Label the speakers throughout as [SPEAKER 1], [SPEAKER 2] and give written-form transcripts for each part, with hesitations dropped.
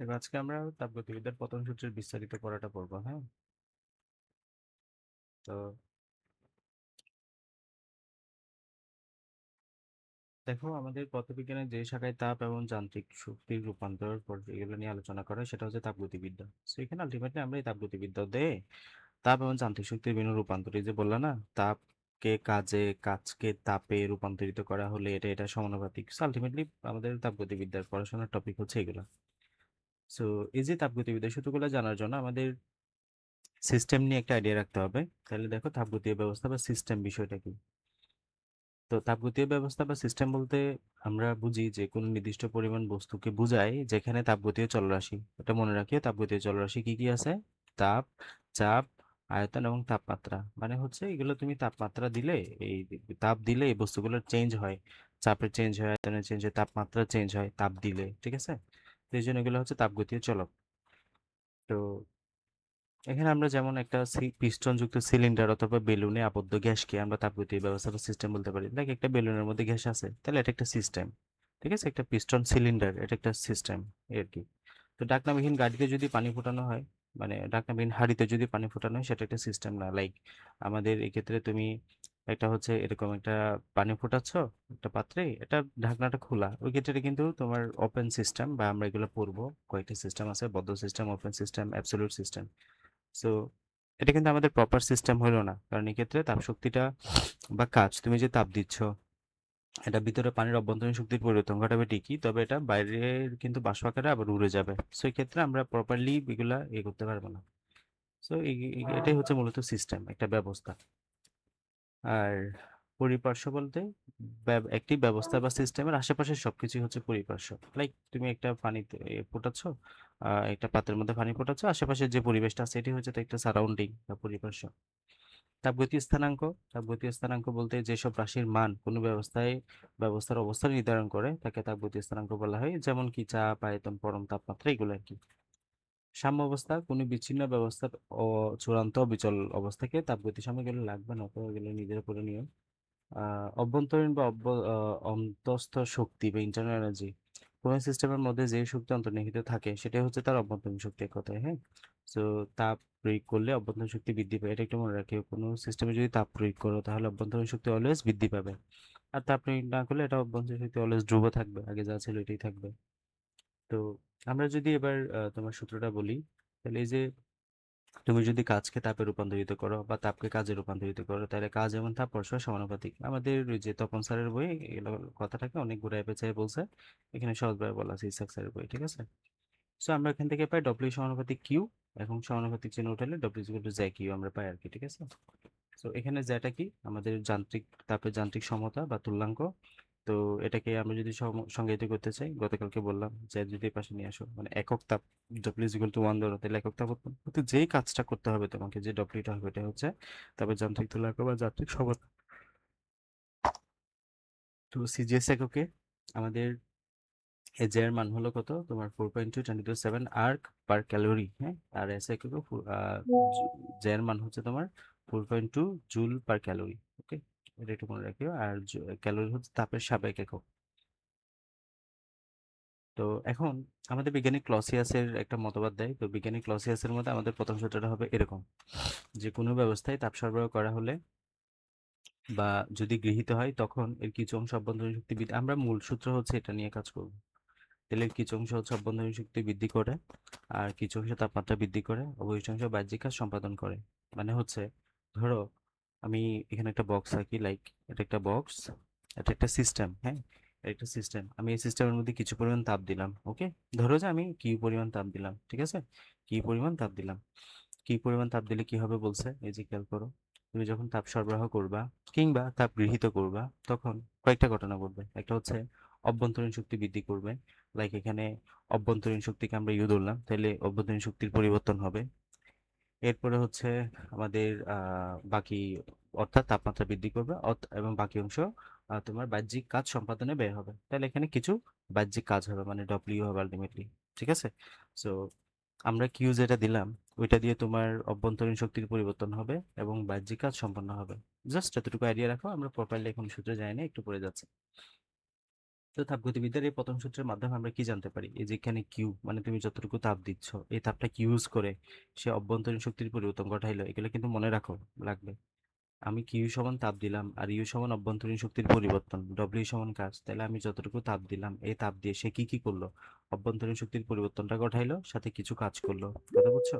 [SPEAKER 1] দেখো আজকে আমরা তাপগতিবিদ্যার পতন সূত্রের বিস্তারিত পড়াটা পড়বো। হ্যাঁ, তো দেখো আমাদের পদার্থবিজ্ঞানের যে শাখায় তাপ এবং যান্ত্রিক শক্তির রূপান্তর এগুলো নিয়ে আলোচনা করা সেটা হচ্ছে তাপগতিবিদ্যা। তো এখানে আলটিমেটলি আমরা এই তাপগতিবিদ্যা দিয়ে তাপ এবং যান্ত্রিক শক্তির বিভিন্ন রূপান্তর, এই যে বললাম না, তাপকে কাজে, কাজকে তাপে রূপান্তরিত করা হলে এটা এটা সমানুপাতিক। আলটিমেটলি আমাদের তাপগতিবিদ্যার পড়াশোনার টপিক হচ্ছে এগুলো। সো এই যে তাপগতিবিদ্যার সূত্রগুলো জানার জন্য আমাদের সিস্টেম নিয়ে একটা আইডিয়া রাখতে হবে। তাহলে দেখো তাপগতীয় ব্যবস্থা বা সিস্টেম বিষয়টা কি। তো তাপগতীয় ব্যবস্থা বা সিস্টেম বলতে আমরা বুঝি যে কোনো নির্দিষ্ট পরিমাণ বস্তুকে বোঝায় যেখানে তাপগতীয় চলরাশি, এটা মনে রাখিও। তাপগতীয় চলরাশি কি কি আছে? তাপ, চাপ, আয়তন এবং তাপমাত্রা। মানে হচ্ছে এগুলো তুমি তাপমাত্রা দিলে, এই তাপ দিলে এই বস্তুগুলোর চেঞ্জ হয়, চাপের চেঞ্জ হয়, আয়তনের চেঞ্জ হয়, তাপমাত্রা চেঞ্জ হয় তাপ দিলে, ঠিক আছে? তো এই জন্য এগুলো হচ্ছে তাপগতীয় চলক। তো এখানে আমরা যেমন একটা পিস্টন যুক্ত সিলিন্ডার অথবা বেলুনে আবদ্ধ গ্যাসকে আমরা তাপগতীয় ব্যবস্থা বা সিস্টেম বলতে পারি। লাইক একটা বেলুনের মধ্যে গ্যাস আছে, তাহলে এটা একটা সিস্টেম। ঠিক আছে, একটা পিস্টন সিলিন্ডার এটা একটা সিস্টেম আর কি। তো ঢাকনাবিহীন গাড়িতে যদি পানি ফোটানো হয়, মানে ঢাকনাবিহীন হাঁড়িতে যদি পানি ফোটানো হয়, সেটা একটা সিস্টেম না। লাইক আমাদের এক্ষেত্রে তুমি একটা হচ্ছে এরকম একটা পানি ফোটাচ্ছ একটা পাত্রে, এটা ঢাকনাটা খোলা, ওই ক্ষেত্রে কিন্তু তোমার ওপেন সিস্টেম, বা আমরা এগুলো পড়বো কয়েকটা সিস্টেম আছে, বদ্ধ system, open system, absolute system. So এটা কিন্তু আমাদের প্রপার সিস্টেম হলো না, কারণ এক্ষেত্রে তাপ শক্তিটা বা কাজ, তুমি যে তাপ দিচ্ছ এটা ভিতরে পানির অভ্যন্তরীণ শক্তির পরিবর্তন ঘটাবে ঠিকই, তবে এটা বাইরের কিন্তু বাষ্প আকারে আবার উড়ে যাবে। সো এই ক্ষেত্রে আমরা প্রপারলি এগুলা করতে পারবো না। সো এটাই হচ্ছে মূলত সিস্টেম, একটা ব্যবস্থা। আর পরিপার্শ্ব বলতে একটি ব্যবস্থা বা সিস্টেমের আশেপাশে সবকিছুই হচ্ছে পরিপার্শ্ব। লাইক তুমি একটা পানিতে ফোটাচ্ছ, একটা পাত্রের মধ্যে পানি ফোটাচ্ছ, আশেপাশে যে পরিবেশটা আছে এটি হচ্ছে তো একটা সারাউন্ডিং বা পরিপার্শ্ব। তাপগতীয় স্থানাঙ্ক, তাপগতীয় স্থানাঙ্ক বলতে যেসব রাশির মান কোনো ব্যবস্থার অবস্থান নির্ধারণ করে তাকে তাপগতীয় স্থানাঙ্ক বলা হয়, যেমন কি চাপ, আয়তন, পরম তাপমাত্রা, এগুলো আর কি। সাম্য অবস্থা কোনো বিচ্ছিন্ন ব্যবস্থার চূড়ান্ত অবিচল অবস্থাকে তাপগতি সাম্য, এগুলো লাগবে না, তো এগুলো নিজের উপরে নিয়ম। অভ্যন্তরীণ বা অন্তঃস্থ শক্তি বা ইন্টারনাল এনার্জি, কোন সিস্টেমের মধ্যে যে শক্তি অন্তর্নিহিত থাকে সেটাই হচ্ছে তার অভ্যন্তরীণ শক্তি, এক কথায়। হ্যাঁ, তো তাপ প্রয়োগ করলে অভ্যন্তরীণ শক্তি বৃদ্ধি পায়, এটা একটু মনে রাখিও। কোনো সিস্টেমে যদি তাপ প্রয়োগ করো তাহলে অভ্যন্তরীণ শক্তি অলওয়েজ বৃদ্ধি পাবে, আর তাপ প্রয়োগ না করলে এটা অভ্যন্তরীণ শক্তি অলওয়েজ ধ্রুব থাকবে, আগে যা ছিল এটাই থাকবে। তো আমরা যদি এবার তোমার সূত্রটা বলি, তাহলে এই যে তুমি যদি কাজকে তাপে রূপান্তরিত করো বা তাপকে কাজে রূপান্তরিত করো, তাহলে কাজ এবং তাপ পরস্পর সমানুপাতিক। আমাদের ওই যে তপন স্যারের বই এগুলো কথাটাকে অনেক ঘুরায় পেঁচায় বলছে, এখানে সহজভাবে বলা আছে ইসাক স্যারের বই, ঠিক আছে? সো আমরা এখান থেকে পাই ডব্লিউ সমানুপাতিক কিউ, এখন সমানুপাতিক চিহ্ন উঠালে W equal to J Q আমরা পাই আর কি, ঠিক আছে? তো এখানে যেটা কি আমাদের যান্ত্রিক তাপের যান্ত্রিক সমতা বা তুল্যাঙ্ক। তো এটাকে আমরা যদি সংজ্ঞায়িত করতে চাই, গতকালকে বললাম যে যদি এই পাশে নিয়ে আসো, মানে একক তাপ ডব্লিউ ইজ ইকুয়াল টু 1 ধরো, তাহলে একক তাপ উৎপন্ন যেই কাজটা করতে হবে তোমাকে, যে ডব্লিউটা হবে এটা হচ্ছে তারপর যান্ত্রিক তুল্যাঙ্ক বা যান্ত্রিক সমতা। তো সিজিএস এককে আমাদের এজ এর মান হলো কত তোমার 4.2 × 10⁷ আর্ক পার ক্যালোরি। হ্যাঁ, আর এস এককে জে এর মান হচ্ছে তোমার 4.2 জুল পার ক্যালোরি। ওকে, এটা একটু মনে রাখিও। আর ক্যালোরি হচ্ছে তাপের সাবেক একক। তো এখন আমাদের বিজ্ঞানী ক্লসিয়াসের একটা মতবাদ দেয়। তো বিজ্ঞানী ক্লসিয়াসের মধ্যে আমাদের প্রথম সূত্রটা হবে এরকম, যে কোনো ব্যবস্থায় তাপ সরবরাহ করা হলে বা যদি গৃহীত হয় তখন এর কিছু অংশ অভ্যন্তরীণ শক্তি বৃদ্ধি, আমরা মূল সূত্র হচ্ছে এটা নিয়ে কাজ করব। তাহলে এর কিছু অংশ হচ্ছে অভ্যন্তরীণ শক্তি বৃদ্ধি করে, আর কিছু অংশ তাপমাত্রা বৃদ্ধি করে, অবশিষ্ট অংশ বাহ্যিক কাজ সম্পাদন করে। মানে হচ্ছে ধরো আমি এখানে একটা বক্স আঁকি, লাইক এটা একটা বক্স, এটা একটা সিস্টেম। হ্যাঁ, এটা একটা সিস্টেম, আমি এই সিস্টেমের মধ্যে কিছু পরিমাণ তাপ দিলাম। ওকে, ধরো যে আমি কি পরিমাণ তাপ দিলাম, ঠিক আছে? কি পরিমাণ তাপ দিলাম, কি পরিমাণ তাপ দিলে কি হবে বলছে, এই যে খেয়াল করো। তুমি যখন তাপ সরবরাহ করবা কিংবা তাপ গৃহীত করবা, তখন কয়েকটা ঘটনা ঘটবে। একটা হচ্ছে অভ্যন্তরীণ শক্তি বৃদ্ধি করবে, লাইক এখানে অভ্যন্তরীণ শক্তিকে আমরা ইউ ধরলাম, তাহলে অভ্যন্তরীণ শক্তির পরিবর্তন হবে। এরপরে হচ্ছে আমাদের বাকি, অর্থাৎ তাপমাত্রা বৃদ্ধি করবে, এবং বাকি অংশ তোমার বাহ্যিক কাজ সম্পাদনে ব্যয় হবে। তাহলে এখানে কিছু বাহ্যিক কাজ হবে, মানে ডব্লিউ হবে আলটিমেটলি, ঠিক আছে? সো আমরা কিউ যেটা দিলাম ওইটা দিয়ে তোমার অভ্যন্তরীণ শক্তির পরিবর্তন হবে এবং বাহ্যিক কাজ সম্পন্ন হবে। জাস্ট এতটুকু আইডিয়া রাখো, আমরা প্রপারলি এখন সূত্রে যাই না, একটু পরে যাচ্ছে। তো তাপগতিবিদ্যার এই প্রথম সূত্রের মাধ্যমে আমরা কি জানতে পারি, এই যে এখানে কিউ মানে তুমি যতটুকু তাপ দিচ্ছ এই তাপটা কি ইউজ করে সে অভ্যন্তরীণ শক্তির পরিবর্তন ঘটাইলো, এগুলো কিন্তু মনে রাখো, লাগবে। আমি কিউ সমান তাপ দিলাম আর ইউ সমান অভ্যন্তরীণ শক্তির পরিবর্তন, ডব্লিউ সমান কাজ, তাহলে আমি যতটুকু তাপ দিলাম এই তাপ দিয়ে সে কি কি করলো, অভ্যন্তরীণ শক্তির পরিবর্তনটা ঘটাইলো, সাথে কিছু কাজ করলো। কথা বুঝছো?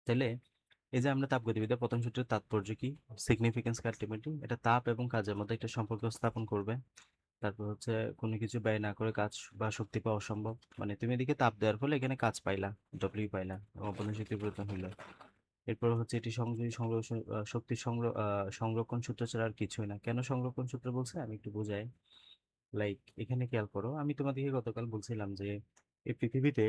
[SPEAKER 1] তাহলে এই যে আমরা তাপগতিবিদ্যার প্রথম সূত্রের তাৎপর্য কি, সিগনিফিকেন্স আলটিমেটলি এটা তাপ এবং কাজের মধ্যে একটা সম্পর্ক স্থাপন করবে। তারপর হচ্ছে কোনো কিছু ব্যয় না করে কাজ বা শক্তি পাওয়া অসম্ভব, মানে তুমি এদিকে তাপ দেওয়ার ফলে এখানে কাজ পাইলা, ডব্লিউ পাইলা এবং অভ্যন্তরীণ শক্তির পরিবর্তন হইলো। এরপর হচ্ছে এটি শক্তির সংরক্ষণ সূত্র ছাড়া আর কিছুই না। কেন সংরক্ষণ সূত্র বলছে আমি একটু বুঝাই। লাইক এখানে খেয়াল করো, আমি তোমাদেরকে গতকাল বলছিলাম যে এই পৃথিবীতে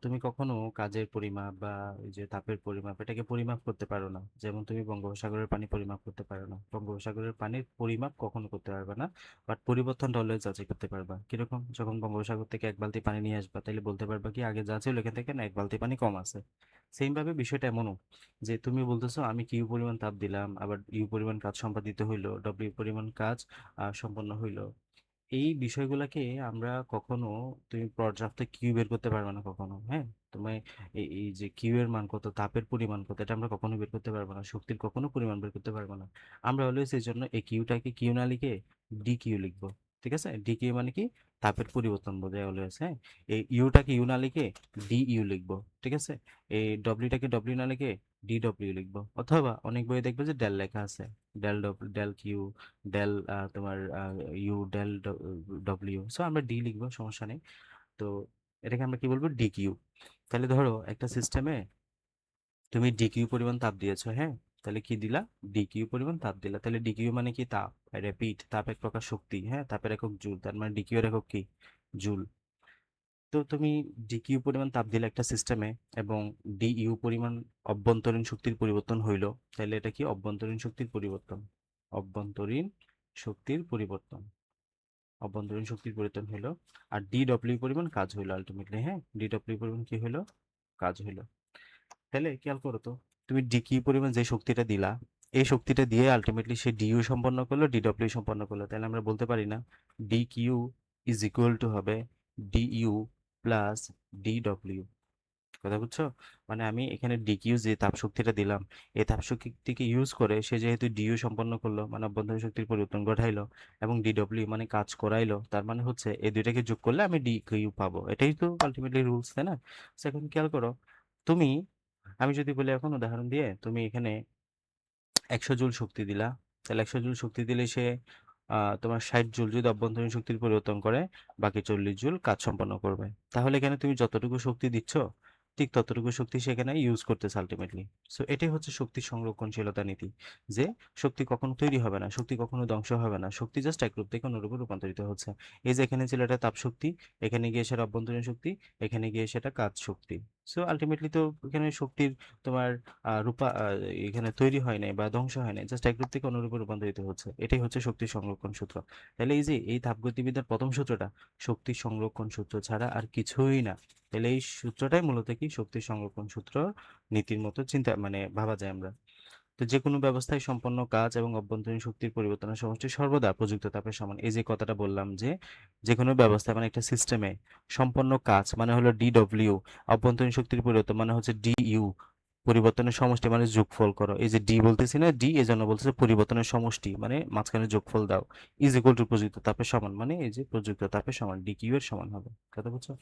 [SPEAKER 1] তুমি কখনো কাজের পরিমাপ বা ওই যে তাপের পরিমাপ এটাকে পরিমাপ করতে পারো না। যেমন তুমি বঙ্গোপসাগরের পানি পরিমাপ করতে পারো না, বঙ্গোপসাগরের পানির পরিমাপ কখনো করতে পারবে না, বাট পরিবর্তনটা অলওয়েজ যাচাই করতে পারবা। কিরকম, যখন বঙ্গোপসাগর থেকে এক বালতি পানি নিয়ে আসবা তাহলে বলতে পারবা কি আগে যা ছিল এখান থেকে না এক বালতি পানি কম আছে। সেম ভাবে বিষয়টা এমনও যে তুমি বলতেছো আমি কিউ পরিমাণ তাপ দিলাম, আবার ইউ পরিমাণ কাজ সম্পাদিত হইলো, ডব্লিউ পরিমাণ কাজ সম্পন্ন হইলো। এই বিষয়গুলোকে আমরা কখনো, তুমি পর্যাপ্ত কিউ বের করতে পারবে না কখনো, হ্যাঁ। তুমি এই যে কিউ এর মান কত, তাপের পরিমাণ কত, এটা আমরা কখনো বের করতে পারবো না, শক্তির কখনো পরিমাণ বের করতে পারবো না। আমরা অলওয়েজ এই জন্য এই কিউটাকে কিউ না লিখে ডি কিউ লিখবো। ঠিক আছে, ডি কিউ মানে কি, তাপের পরিবর্তন বোঝায় অলওয়েজ, হ্যাঁ। এই ইউটাকে ইউ না লিখে ডি ইউ লিখবো। ঠিক আছে, এই ডব্লিউটাকে ডব্লিউ না লিখে ডি ডব্লিউ লিখবো, অথবা অনেক বইয়ে দেখবে যে ডেল লেখা আছে, ডেল ডেল কিউ, ডেল তোমার ইউ, ডেল ডব্লিউ, সো আমরা ডি লিখবো, সমস্যা নেই। তো এটাকে আমরা কি বলবো, ডি কিউ। তাহলে ধরো একটা সিস্টেমে তুমি ডি কিউ পরিমাণ তাপ দিয়েছো, হ্যাঁ। তাহলে কি দিলা, ডি কিউ পরিমাণ তাপ দিলা, তাহলে ডি কিউ মানে কি, তাপ। রিপিট, তাপ এক প্রকার শক্তি, হ্যাঁ, তাপের একক জুল, তার মানে ডি কিউ এর একক কি, জুল। তো তুমি ডি কিউ পরিমাণ তাপ দিলে একটা সিস্টেমে, এবং ডি ইউ পরিমাণ অভ্যন্তরীণ শক্তির পরিবর্তন হইলো, তাহলে এটা কি, অভ্যন্তরীণ শক্তির পরিবর্তন, অভ্যন্তরীণ শক্তির পরিবর্তন, অভ্যন্তরীণ শক্তির পরিবর্তন হলো। আর ডি ডব্লিউ পরিমাণ কাজ হইলো আলটিমেটলি, হ্যাঁ, ডি ডব্লিউ পরিমাণ কি হলো, কাজ হইলো। তাহলে খেয়াল করো তো, তুমি ডি কিউ পরিমাণ যে শক্তিটা দিলা এই শক্তিটা দিয়ে আলটিমেটলি সে ডিইউ সম্পন্ন করলো, ডি ডব্লিউ সম্পন্ন করলো, তাহলে আমরা বলতে পারি না D Q is equal to হবে ডিইউ প্লাস ডি ডব্লিউ। কথা বুঝছো? মানে আমি এখানে ডিকিউ যে তাপ শক্তিটা দিলাম এই তাপ শক্তিকে ইউজ করে সে যেহেতু ডিইউ সম্পন্ন করলো মানে অভ্যন্তরীণ শক্তির পরিবর্তন ঘটাইলো, এবং ডিডব্লিউ মানে কাজ করাইলো, তার মানে হচ্ছে এই দুইটাকে যোগ করলে আমি ডি কিউ পাবো, এটাই তো আলটিমেটলি রুলস, তাই না? So এখন খেয়াল করো, তুমি, আমি যদি বলি এখন উদাহরণ দিয়ে, তুমি এখানে 100 জুল শক্তি দিলা, তাহলে 100 জুল শক্তি দিলে সে তোমার 60 জুল যদি অভ্যন্তরীণ শক্তির পরিবর্তন করে, বাকি 40 জুল কাজ সম্পন্ন করবে। তাহলে এখানে তুমি যতটুকু শক্তি দিচ্ছ ঠিক ততটুকু শক্তি সেখানে ইউজ করতেছে আলটিমেটলি। সো এটাই হচ্ছে শক্তি সংরক্ষণশীলতা নীতি, যে শক্তি কখনো তৈরি হবে না, শক্তি কখনো ধ্বংস হবে না, শক্তি জাস্ট এক রূপ থেকে অন্য রূপে রূপান্তরিত হচ্ছে। এই যে এখানে ছিল এটা তাপ শক্তি, এখানে গিয়ে সেটা অভ্যন্তরীণ শক্তি, এখানে গিয়ে সেটা কাজ শক্তি। সো আলটিমেটলি তো এখানে শক্তির তোমার রূপা এখানে তৈরি হয় নাই বা ধ্বংস হয় নাই, জাস্ট এক রূপ থেকে অন্য রূপে রূপান্তরিত হচ্ছে, এটাই হচ্ছে শক্তি সংরক্ষণ সূত্র। তাহলে এই যে এই তাপগতিবিদ্যার প্রথম সূত্রটা শক্তি সংরক্ষণ সূত্র ছাড়া আর কিছুই না। তাহলে এই সূত্রটাই মূলত কি, শক্তি সংরক্ষণ সূত্র নীতির মতো চিন্তা মানে ভাবা যায় আমরা। তো যে কোনো ব্যবস্থায় সম্পন্ন কাজ এবং অভ্যন্তরীণ শক্তির পরিবর্তনের সমষ্টি সর্বদা প্রযুক্ত তাপের সমান। এই যে কথাটা বললাম যে যে কোনো ব্যবস্থা মানে একটা সিস্টেমে সম্পন্ন কাজ মানে হলো ডিডব্লিউ, অভ্যন্তরীণ শক্তির পরিবর্তন মানে হচ্ছে ডিইউ, পরিবর্তনের সমষ্টি মানে যোগফল করো, এই যে ডি বলতেছি না, ডি এই জন্য বলতেছে পরিবর্তনের সমষ্টি মানে মাঝখানে যোগফল দাও, ইজ ইকুয়াল টু প্রযুক্ত তাপের সমান, মানে এই যে প্রযুক্ত তাপের সমান ডি কিউ এর সমান হবে। কথা বুঝছো?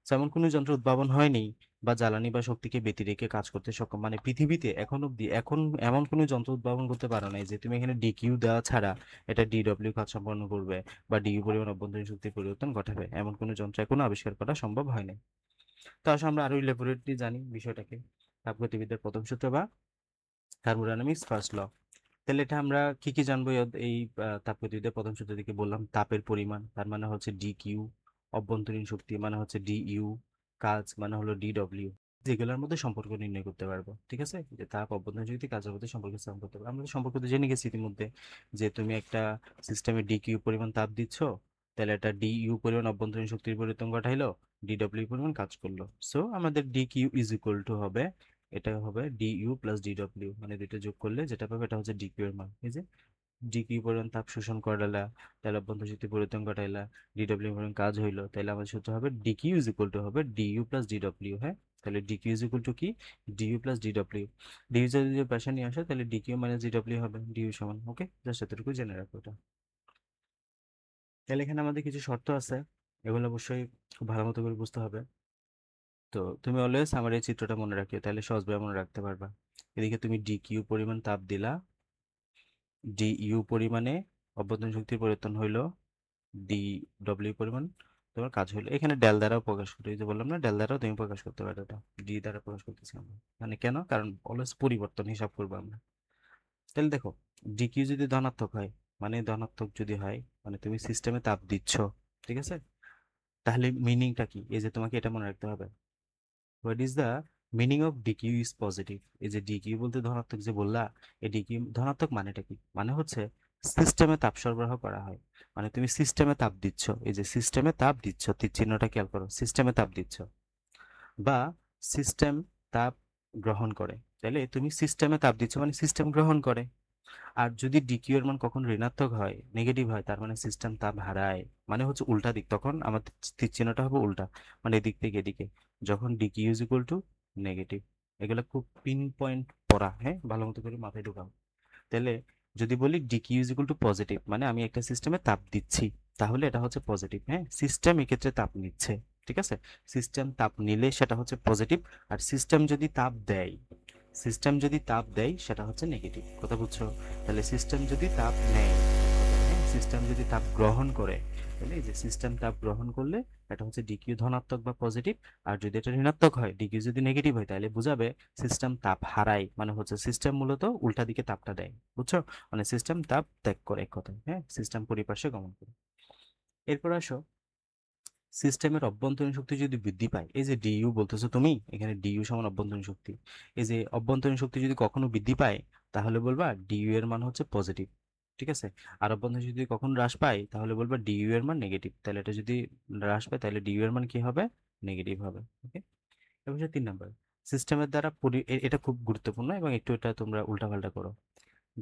[SPEAKER 1] যেমন কোনো যন্ত্র উদ্ভাবন হয়নি বা জ্বালানি বা শক্তিকে ব্যতি রেখে কাজ করতে সক্ষম, মানে পৃথিবীতে এখন অব্দি এখন এমন কোনো যন্ত্র উদ্ভাবন করতে পারো নাই যে তুমি এখানে ডিকিউ দেওয়া ছাড়া এটা ডিডব্লিউ কাজ সম্পন্ন করবে বা ডিইউ পরিমাণ অভ্যন্তরীণ শক্তির পরিবর্তন ঘটাবে, এমন কোনো যন্ত্র এখনো আবিষ্কার করা সম্ভব হয়নি। তো আসলে আমরা আরো ইলাবোরেটলি জানি বিষয়টাকে, তাপগতিবিদ্যার প্রথম সূত্র বা থার্মোডায়নামিক্স ফার্স্ট ল। তাহলে এটা আমরা কি কি জানবো এই তাপগতিবিদ্যার প্রথম সূত্র থেকে বললাম, তাপের পরিমাণ তার মানে হচ্ছে ডি কিউ, অভ্যন্তরীণ শক্তি মানে হচ্ছে ডি ইউ, কাজ মানে হলো ডি ডব্লিউ, যেগুলোর মধ্যে সম্পর্ক নির্ণয় করতে পারবো। ঠিক আছে, যে তাপ অভ্যন্তরীণ শক্তি কাজের মধ্যে সম্পর্ক স্থাপন করতে পারবো। আমরা তো সম্পর্ক তো জেনে গেছি ইতিমধ্যে, যে তুমি একটা সিস্টেমে ডি কিউ পরিমাণ তাপ দিচ্ছ, তাহলে এটা ডি ইউ পরিমাণ অভ্যন্তরীণ শক্তির পরিবর্তন ঘটাইলো, ডি ডব্লিউ পরিমাণ কাজ করলো। সো আমাদের D Q is equal to হবে এটা হবে ডিইউ প্লাস ডিডব্লিউ, মানে দুইটা যোগ করলে যেটা পাবে এটা হচ্ছে ডিকিউ এর মান। এই যে ডিকিউ পরিমাণ তাপ শোষণ করালা, তাহলে অভ্যন্তর শক্তি পরিবর্তন ঘটাইলা, ডিডব্লিউ পরিমাণ কাজ হইলো, তাহলে আমাদের সূত্র হবে ডিকিউ ইজ ইকুয়াল টু হবে ডিইউ প্লাস ডিডব্লিউ। হ্যাঁ, তাহলে ডিকিউ ইজ ইকুয়াল টু কি, ডিইউ প্লাস ডিডব্লিউ। ডিইউ যদি পাশে নিয়ে আসে তাহলে ডিকিউ মাইনাস ডিডব্লিউ হবে, ডিইউ সমান। ওকে, জাস্ট এতটুকু জেনে রাখো এটা। তাহলে এখানে আমাদের কিছু শর্ত আছে, এগুলো অবশ্যই খুব ভালো মতো করে বুঝতে হবে। তো তুমি অলওয়েজ আমার এই চিত্রটা মনে রাখিও, তাহলে সহজভাবে মনে রাখতে পারবা। এদিকে তুমি ডিকিউ পরিমাণ তাপ দিলা, ডিইউ পরিমাণে অভ্যন্তরীণ শক্তির পরিবর্তন হইলো, ডি ডব্লিউ পরিমাণ তোমার কাজ হলো। এখানে ডেল দ্বারাও প্রকাশ করতে, এই যে বললাম না, ডেল দ্বারাও তুমি প্রকাশ করতে পারো, এটা ডি দ্বারা প্রকাশ করতেছি আমরা। মানে কেন, কারণ অলওয়েজ পরিবর্তন হিসাব করবো আমরা। তাহলে দেখো, ডিকিউ যদি ধনাত্মক হয়, মানে ধনাত্মক যদি হয় মানে তুমি সিস্টেমে তাপ দিচ্ছ, ঠিক আছে, তাহলে মিনিংটা কি, এই যে তোমাকে এটা মনে রাখতে হবে। What is the meaning of DQ is positive. এই যে ডিকিউ বলতে ধনাত্মক যে বললা, এই ডিকিউ ধনাত্মক মানেটা কি, মানে হচ্ছে সিস্টেমে তাপ সরবরাহ করা হয়, মানে তুমি সিস্টেমে তাপ দিচ্ছ, এই যে সিস্টেমে তাপ দিচ্ছ, তীর চিহ্নটা খেয়াল করো, সিস্টেমে তাপ দিচ্ছ, বা সিস্টেম তাপ গ্রহণ করে। তাহলে তুমি সিস্টেমে তাপ দিচ্ছ মানে সিস্টেম গ্রহণ করে। আর যদি ডিকিউ এর মান কখন ঋণাত্মক হয়, নেগেটিভ হয়, তার মানে সিস্টেম তাপ হারায়, মানে হচ্ছে উল্টা দিক, তখন আমাদের তীর চিহ্নটা হবে উল্টা, মানে এদিক থেকে এদিকে, যখন DQ is equal two negative. এগুলো খুব পিন পয়েন্ট পড়া, হ্যাঁ, ভালো মতো করে মাথায় ঢুকাও। তাহলে যদি বলি DQ is equal two positive, মানে আমি একটা সিস্টেমে তাপ দিচ্ছি, তাহলে এটা হচ্ছে পজিটিভ। হ্যাঁ, সিস্টেম এক্ষেত্রে তাপ নিচ্ছে, ঠিক আছে, সিস্টেম তাপ নিলে সেটা হচ্ছে পজিটিভ। আর সিস্টেম যদি তাপ দেয় সেটা হচ্ছে নেগেটিভ। কথা বুঝছো? তাহলে সিস্টেম যদি তাপ নেয়, হ্যাঁ, সিস্টেম যদি তাপ গ্রহণ করে, তাহলে এই যে সিস্টেম তাপ গ্রহণ করলে এটা হচ্ছে ডিকিউ ধনাত্মক বা পজিটিভ। আর যদি এটা ঋণাত্মক হয়, ডিকিউ যদি নেগেটিভ হয়, তাহলে বুঝাবে সিস্টেম তাপ হারায়, মানে হচ্ছে সিস্টেম মূলত উল্টা দিকে তাপটা দেয়। বুঝছো? মানে সিস্টেম তাপ ত্যাগ করে, এক কথায়, হ্যাঁ, সিস্টেম পরিপার্শ্বে গমন করে। এরপর আসো, সিস্টেমের অভ্যন্তরীণ শক্তি যদি বৃদ্ধি পায়, এই যে ডিইউ বলতেছো তুমি, এখানে ডিইউ সমান অভ্যন্তরীণ শক্তি, এই যে অভ্যন্তরীণ শক্তি যদি কখনো বৃদ্ধি পায়, তাহলে বলবা ডিইউ এর মান হচ্ছে পজিটিভ, ঠিক আছে। আর অভ্যন্তরীণ শক্তি যদি কখনো হ্রাস পায়, তাহলে বলবা ডিইউ এর মান নেগেটিভ। তাহলে এটা যদি হ্রাস পায়, তাহলে ডিইউ এর মান কি হবে, নেগেটিভ হবে। ওকে, এবার হচ্ছে 3 নম্বর, সিস্টেমের দ্বারা এটা খুব গুরুত্বপূর্ণ, এবং একটু এটা তোমরা উল্টাপাল্টা করো।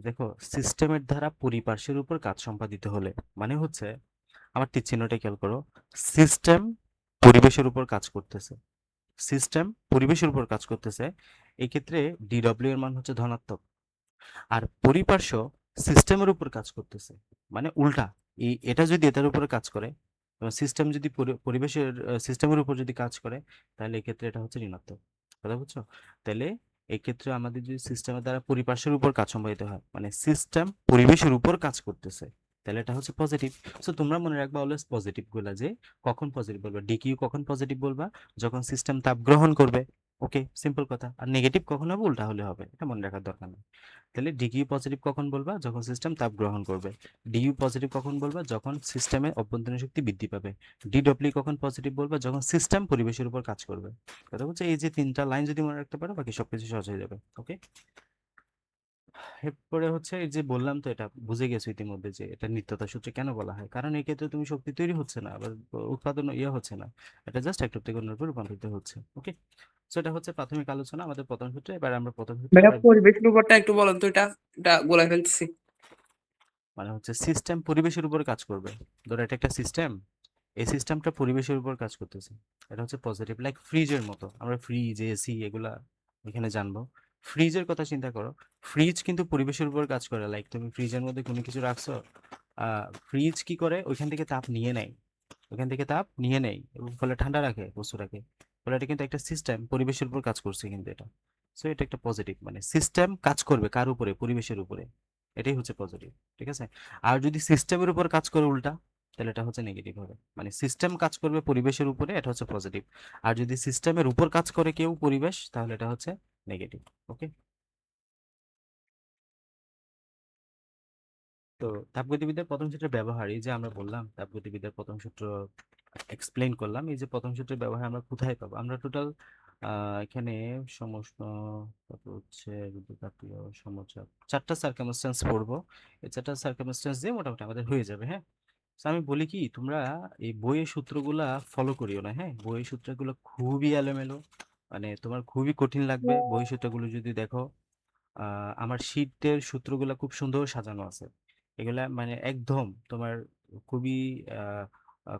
[SPEAKER 1] দেখো, সিস্টেমের দ্বারা পরিপার্শ্বের উপর কাজ সম্পাদিত হলে, মানে হচ্ছে আমার তীর চিহ্নটা খেয়াল করো, সিস্টেম পরিবেশের উপর কাজ করতেছে, সিস্টেম পরিবেশের উপর কাজ করতেছে, এই ক্ষেত্রে ডিডব্লিউ এর মান হচ্ছে ধনাত্মক। আর পরিপার্শ্ব সিস্টেমের উপর কাজ করতেছে, মানে উল্টা, এটা যদি এটার উপরে কাজ করে, এবং সিস্টেম যদি পরিবেশের সিস্টেমের উপর যদি কাজ করে, তাহলে এক্ষেত্রে এটা হচ্ছে ঋণাত্মক। কথা বুঝছো? তাহলে এক্ষেত্রে আমাদের যদি সিস্টেমের দ্বারা পরিপার্শ্বের উপর কাজ সম্পাদিত হয়, মানে সিস্টেম পরিবেশের উপর কাজ করতেছে, তাহলে এটা হচ্ছে পজিটিভ। সো তোমরা মনে রাখবা অলওয়েজ পজিটিভ গুলা, যে কখন পজিটিভ বলবা, ডিকিউ কখন পজিটিভ বলবা, যখন সিস্টেম তাপ গ্রহণ করবে। ওকে, সিম্পল কথা। আর নেগেটিভ কখন হবে, উল্টা হলে হবে, এটা মনে রাখার দরকার নেই। তাহলে ডিকিউ পজিটিভ কখন বলবা, যখন সিস্টেম তাপ গ্রহণ করবে। ডিইউ পজিটিভ কখন বলবা, যখন সিস্টেমে অভ্যন্তরীণ শক্তি বৃদ্ধি পাবে। ডিডব্লিউ কখন পজিটিভ বলবা, যখন সিস্টেম পরিবেশের উপর কাজ করবে। কথা বলছে, এই যে 3টা লাইন যদি মনে রাখতে পারো, বাকি সবকিছু সহজ হয়ে যাবে। ওকে, এরপরে হচ্ছে এই যে বললাম, তো এটা বুঝে গেছো ইতিমধ্যে যে এটা নিত্যতা সূত্রে কেন বলা হয়, কারণ এই ক্ষেত্রে তুমি শক্তি তৈরি হচ্ছে না, আবার উৎপাদন হচ্ছে না, এটা জাস্ট একটা থেকে অন্যের উপর রূপান্তরিত হচ্ছে। ওকে, সো এটা হচ্ছে প্রাথমিক আলোচনা আমাদের প্রথম সূত্রে। এবার আমরা প্রথম সূত্রে
[SPEAKER 2] ভাইয়া পরিবেশের উপরটা একটু বলেন তো, এটা এটা গোলাই ফেলতেছি।
[SPEAKER 1] মানে হচ্ছে সিস্টেম পরিবেশের উপর কাজ করবে। ধরো এটা একটা সিস্টেম, এই সিস্টেমটা পরিবেশের উপর কাজ করতেছে, এটা হচ্ছে পজিটিভ। লাইক ফ্রিজের মতো, আমরা ফ্রিজ, এসি এগুলা এখানে জানবো। ফ্রিজের কথা চিন্তা করো, ফ্রিজ কিন্তু পরিবেশের উপর কাজ করে। লাইক তুমি ফ্রিজের মধ্যে কোনো কিছু রাখছো, ফ্রিজ কি করে, ওইখান থেকে তাপ নিয়ে নেয়, ওখান থেকে তাপ নিয়ে নেয় এবং ফলে ঠান্ডা রাখে বস্তুটাকে। ফলে এটা কিন্তু একটা সিস্টেম পরিবেশের উপর কাজ করছে কিন্তু এটা। সো এটা একটা পজিটিভ, মানে সিস্টেম কাজ করবে কার উপরে, পরিবেশের উপরে, এটাই হচ্ছে পজিটিভ। ঠিক আছে, আর যদি সিস্টেমের উপর কাজ করে উল্টা, তাহলে এটা হচ্ছে নেগেটিভ হবে। মানে সিস্টেম কাজ করবে পরিবেশের উপরে, এটা হচ্ছে পজিটিভ। আর যদি সিস্টেমের উপর কাজ করে কেউ, পরিবেশ, তাহলে এটা হচ্ছে নেগেটিভ। ওকে, তো তাপগতিবিদ্যার প্রথম সূত্রের ব্যবহার, এই যে আমরা বললাম তাপগতিবিদ্যার প্রথম সূত্র এক্সপ্লেইন করলাম, এই যে প্রথম সূত্রের ব্যবহার আমরা কোথায় পাবো, আমরা টোটাল এখানে সমস্ত, তারপর হচ্ছে বিদ্যুৎতাপীয় সমচাপ, 4টা সার্কামস্ট্যান্স পড়বো। এই 4টা সার্কামস্ট্যান্স দিয়ে মোটামুটি আমাদের হয়ে যাবে। হ্যাঁ, তো আমি বলি কি, তোমরা এই বইয়ের সূত্রগুলা ফলো করিও না, হ্যাঁ, বইয়ের সূত্রগুলো খুবই এলোমেলো, মানে তোমার খুবই কঠিন লাগবে বই সূত্রগুলো যদি দেখো। আমার শীটের সূত্রগুলো খুব সুন্দর সাজানো আছে। এগুলা মানে একদম তোমার খুবই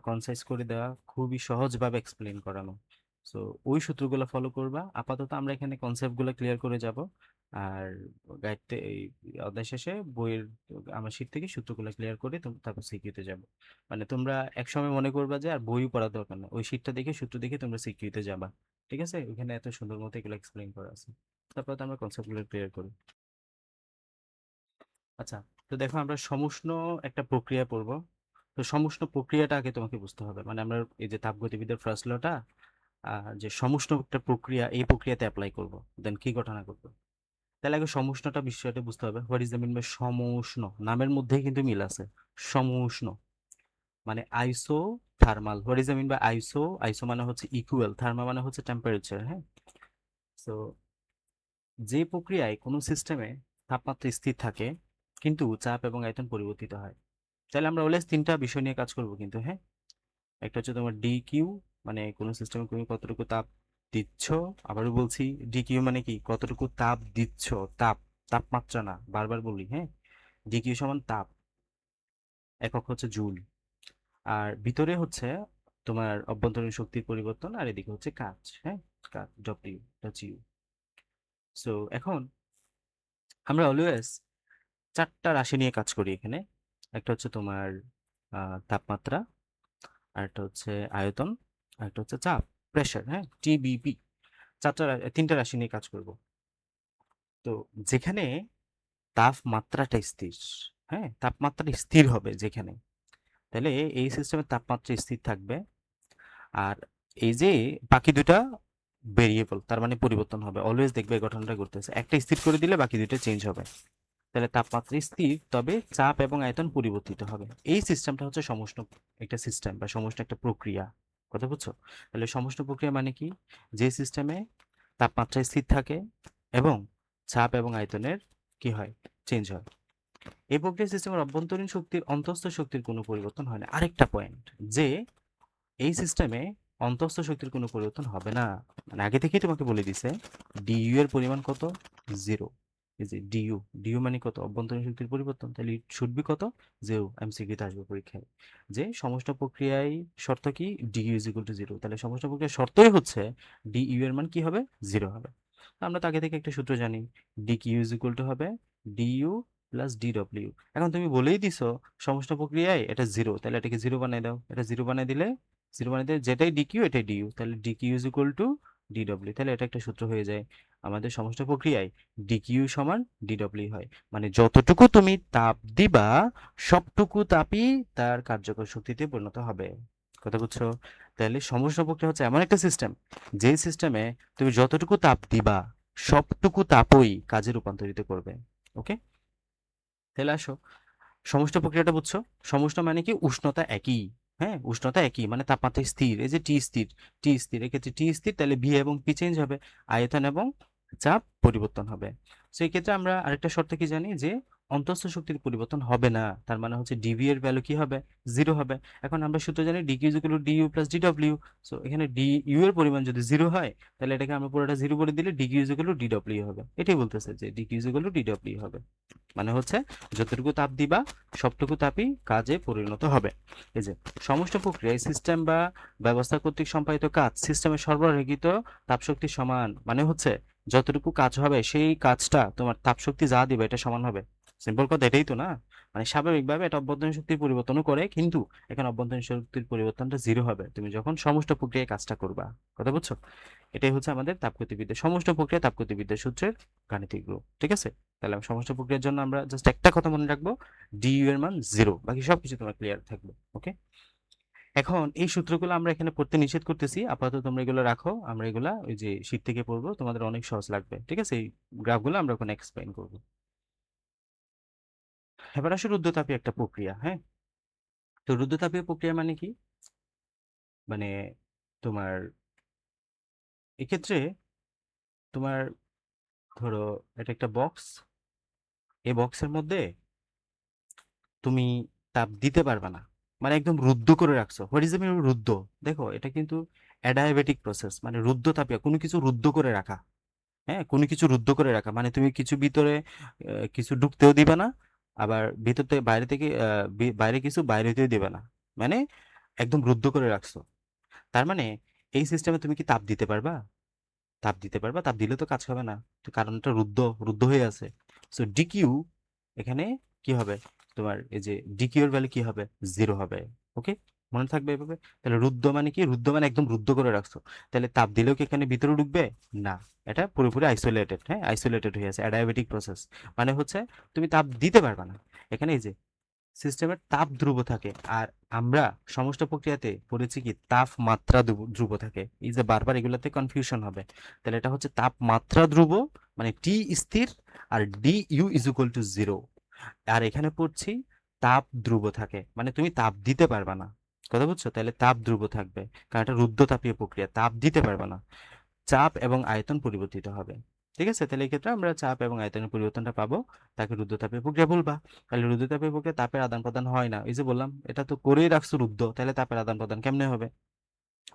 [SPEAKER 1] কনসাইজ করে দেওয়া, খুবই সহজভাবে এক্সপ্লেন করানো। সো ওই সূত্রগুলো ফলো করবা। আপাতত আমরা এখানে কনসেপ্টগুলো ক্লিয়ার করে যাব। আর গাইডতে এই অধ্যায় শেষে বইয়ের আমার শীট থেকে সূত্রগুলো ক্লিয়ার করে তারপর সিকিউতে যাব। মানে তোমরা একসময় মনে করবা যে আর বইও পড়ার দরকার না, ওই শীটটা দেখে সূত্র দেখে তোমরা সিকিউতে যাবা। ঠিক আছে, ওখানে এত সুন্দর মতো এগুলো এক্সপ্লেন করা আছে। তারপর তো আমরা কনসেপ্টগুলো ক্লিয়ার করি। আচ্ছা, তো দেখো আমরা সমুষ্ণ একটা প্রক্রিয়া পড়বো। তো সমুষ্ণ প্রক্রিয়াটা আগে তোমাকে বুঝতে হবে। মানে আমরা এই যে তাপগতিবিদ্যার ফার্স্ট লটা যে সমুষ্ণ একটা প্রক্রিয়া, এই প্রক্রিয়াতে অ্যাপ্লাই করব, দেন কি ঘটনা ঘটবে। তাহলে আগে সমুষ্ণটা বিষয়টা বুঝতে হবে। What is the mean by সমউষ্ণ? নামের মধ্যেই কিন্তু মিল আছে। সমউষ্ণ মানে isothermal. What is the mean by iso? Iso মানে হচ্ছে ইকুয়াল, থার্মাল মানে হচ্ছে টেম্পারেচার। হ্যাঁ, তো যে প্রক্রিয়ায় কোনো সিস্টেমে তাপমাত্রা স্থির থাকে কিন্তু চাপ এবং আয়তন পরিবর্তিত হয়, তাহলে আমরা অলওয়েজ তিনটা বিষয় নিয়ে কাজ করব কিন্তু। হ্যাঁ, একটা হচ্ছে তোমার ডি কিউ, মানে কোনো সিস্টেমে তুমি কতটুকু তাপ দিচ্ছ। আবারও বলছি, ডি কিউ মানে কি? কতটুকু তাপ দিচ্ছ। তাপ, তাপমাত্রা না, বারবার বলি। হ্যাঁ, ডি কিউ সমান তাপ, একক হচ্ছে জুল। আর ভিতরে হচ্ছে তোমার অভ্যন্তরীণ শক্তির পরিবর্তন, আর এদিকে হচ্ছে কাজ। হ্যাঁ, কাজ ডব্লিউ, ইউ। সো এখন আমরা অলওয়েজ চারটা রাশি নিয়ে কাজ করি এখানে। একটা হচ্ছে তোমার তাপমাত্রা, আরেকটা হচ্ছে আয়তন, আরেকটা হচ্ছে চাপ, প্রেশার। হ্যাঁ, টিবিপি। তিনটা রাশি নিয়ে কাজ করব। তো যেখানে তাপমাত্রাটা স্থির, হ্যাঁ, তাপমাত্রা স্থির হবে যেখানে, তাহলে এই সিস্টেমের তাপমাত্রা স্থির থাকবে। আর এই যে বাকি দুটা ভেরিয়েবল, তার মানে পরিবর্তন হবে। অলওয়েজ দেখবে এই ঘটনাটা ঘটতেছে, একটা স্থির করে দিলে বাকি দুটো চেঞ্জ হবে। তাহলে তাপমাত্রা স্থির, তবে চাপ এবং আয়তন পরিবর্তিত হবে। এই সিস্টেমটা হচ্ছে সমুষ্ণ একটা সিস্টেম বা সমুষ্ণ একটা প্রক্রিয়া। কথা বুঝছো? তাহলে সমুষ্ণ প্রক্রিয়া মানে কি? যে সিস্টেমে তাপমাত্রা স্থির থাকে এবং চাপ এবং আয়তনের কি হয়? চেঞ্জ হয়। এই প্রক্রিয়া সিস্টেমের অভ্যন্তরীণ শক্তির অন্তঃস্থ শক্তির কোনো পরিবর্তন হয় না। আরেকটা পয়েন্ট, যে এই সিস্টেমে অন্তঃস্থ শক্তির কোনো পরিবর্তন হবে না। মানে আগে থেকেই তোমাকে বলে দিছে ডিইউ এর পরিমাণ কত? জিরো। এই যে ডিইউ, ডিইউ মানে কত? অভ্যন্তরীণ শক্তির পরিবর্তন। তাহলে ইট শুড বি কত? জিরো। এমসিকিউতে আসবে পরীক্ষায় যে সমষ্ণ প্রক্রিয়ায় শর্ত কি? DU is equal to zero. তাহলে সমষ্ণ প্রক্রিয়ার শর্তই হচ্ছে ডিইউ এর মান কি হবে? জিরো হবে। আমরা তো আগে থেকে একটা সূত্র জানি, D Q is equal to হবে ডিইউ প্লাস ডিডব্লিউ। এখন তুমি বলেই দিছো সমষ্ণ প্রক্রিয়ায় এটা জিরো, তাহলে এটাকে জিরো বানাই দাও। এটা জিরো বানাই দিলে, জিরো বানাই দিলে যেটাই ডিকিউ এটাই ডিইউ, তাহলে DQ is equal to DW. তাহলে এটা একটা সূত্র হয়ে যায়। আমাদের সমষ্ণ প্রক্রিয়ায় ডিকিউ সমান ডিডব্লিউ হয়। মানে যতটুকু তুমি তাপ দিবা সবটুকু তাপই তার কার্যকর শক্তিতে পরিণত হবে। কথা বুঝছো? তাহলে সমষ্ণ প্রক্রিয়া হচ্ছে এমন একটা সিস্টেম, যে সিস্টেমে তুমি যতটুকু তাপ দিবা সবটুকু তাপই কাজে রূপান্তরিত করবে। ওকে, তাহলে আসো সমষ্ণ প্রক্রিয়াটা বুঝছো? সমষ্ণ মানে কি? উষ্ণতা একই। হ্যাঁ, উষ্ণতা একই মানে তাপমাত্রা স্থির। এই যে টি স্থির, টি স্থির, এক্ষেত্রে টি স্থির, তাহলে ভি এবং পি চেঞ্জ হবে, আয়তন এবং চাপ পরিবর্তন হবে। তো এই ক্ষেত্রে আমরা আরেকটা শর্ত কি জানি, যে অন্তঃস্থ শক্তির পরিবর্তন হবে না। তার মানে হচ্ছে ডিভি এর ভ্যালু কি হবে? জিরো হবে। এখন আমরা সূত্র জানি D Q equal to D U plus D W. So এখানে ডিইউ এর পরিমাণ যদি জিরো হয়, তাহলে এটাকে আমরা পুরোটা জিরো করে দিলে D Q equal to D W হবে। এটাই বলতেছে যে D Q equal to D W হবে। মানে হচ্ছে যতটুকু তাপ দিবা সবটুকু তাপই কাজে পরিণত হবে। এই যে সমষ্ণ প্রক্রিয়ায় সিস্টেম বা ব্যবস্থা কর্তৃক সম্পাদিত কাজ সিস্টেমের সরবরাহকৃত তাপশক্তির সমান। মানে হচ্ছে যতটুকু কাজ হবে সেই কাজটা তোমার তাপশক্তি যা দিবে এটা সমান হবে। সিম্পল কথা এটাই তো না? মানে স্বাভাবিকভাবে এটা অভ্যন্তরীণ শক্তির পরিবর্তনও করে, কিন্তু এখানে অভ্যন্তরীণ শক্তির পরিবর্তনটা জিরো হবে তুমি যখন সমষ্ণ প্রক্রিয়ায় কাজটা করবা। কথা বুঝছো? এটাই হচ্ছে আমাদের তাপগতিবিদ্যা, সমষ্ণ প্রক্রিয়া তাপগতিবিদ্যা সূত্রের গাণিতিক রূপ। ঠিক আছে, তাহলে সমষ্ণ প্রক্রিয়ার জন্য আমরা জাস্ট একটা কথা মনে রাখবো, ডিইউ এর মান জিরো, বাকি সবকিছু তোমার ক্লিয়ার থাকবে। ওকে, এখন এই সূত্রগুলো আমরা এখানে পড়তে নিষেধ করতেছি, আপাতত তোমরা এগুলো রাখো। আমরা এগুলা ওই যে শীট থেকে পড়বো, তোমাদের অনেক সহজ লাগবে। ঠিক আছে, এই গ্রাফগুলো আমরা ওখানে এক্সপ্লেইন করবো। এবার আসলে রুদ্রতাপীয় একটা প্রক্রিয়া। হ্যাঁ, তো রুদ্রতাপীয় প্রক্রিয়া মানে কি? মানে তোমার এক্ষেত্রে তোমার ধরো এটা একটা বক্স, এই বক্সের মধ্যে তুমি তাপ দিতে পারবে না, মানে একদম রুদ্ধ করে রাখছো। হোয়াট ইজ দ্য মিনিং রুদ্ধ? দেখো এটা কিন্তু অ্যাডায়াবেটিক প্রসেস মানে রুদ্ধতাপীয়, কোনো কিছু রুদ্ধ করে রাখা। হ্যাঁ, কোনো কিছু রুদ্ধ করে রাখা মানে তুমি কিছু ভিতরে কিছু ঢুকতেও দিবে না, আবার ভিতর থেকে বাইরে থেকে বাইরে কিছু বাইরে হতেও দিবে না, মানে একদম রুদ্ধ করে রাখছো। তার মানে এই সিস্টেমে তুমি কি তাপ দিতে পারবা? তাপ দিতে পারবা? তাপ দিলে তো কাজ হবে না, তো কারণটা রুদ্ধ রুদ্ধ হয়ে আছে। সো ডিকিউ এখানে কি হবে, তোমার এই যে ডিকিউ এর ভ্যালু কি হবে, জিরো হবে। ওকে, মনে থাকবে এভাবে। তাহলে রুদ্ধ মানে কি, রুদ্ধ মানে একদম রুদ্ধ করে রাখছো। তাহলে তাপ দিলেও কি এখানে ভিতরে ঢুকবে না, এটা পুরোপুরি আইসোলেটেড। হ্যাঁ, আইসোলেটেড হয়ে আছে, অ্যাডায়াবেটিক প্রসেস মানে হচ্ছে তুমি তাপ দিতে পারবা না। এখানে এই যে সিস্টেমের তাপ ধ্রুব থাকে, আর আমরা সমস্ত প্রক্রিয়াতে পড়েছি কি তাপমাত্রা ধ্রুব থাকে। এই যে বারবার এগুলোতে কনফিউশন হবে, তাহলে এটা হচ্ছে তাপমাত্রা ধ্রুব মানে টি স্থির আর D U is equal to zero. আর এখানে পড়ছি তাপ ধ্রুব থাকে মানে তুমি তাপ দিতে পারবা না। কথা বুঝছো? তাহলে তাপ ধ্রুব থাকবে কারণ এটা রুদ্ধতাপীয় প্রক্রিয়া, তাপ দিতে পারবা না। চাপ এবং আয়তন পরিবর্তিত হবে। ঠিক আছে, তাহলে এই ক্ষেত্রে আমরা চাপ এবং আয়তনের পরিবর্তনটা পাবো, তাকে রুদ্ধতাপীয় প্রক্রিয়া বলবা। তাহলে রুদ্ধতাপীয় প্রক্রিয়া তাপের আদান প্রদান হয় না, এই যে বললাম এটা তো করেই রাখছো রুদ্ধ, তাহলে তাপের আদান প্রদান কেমনে হবে?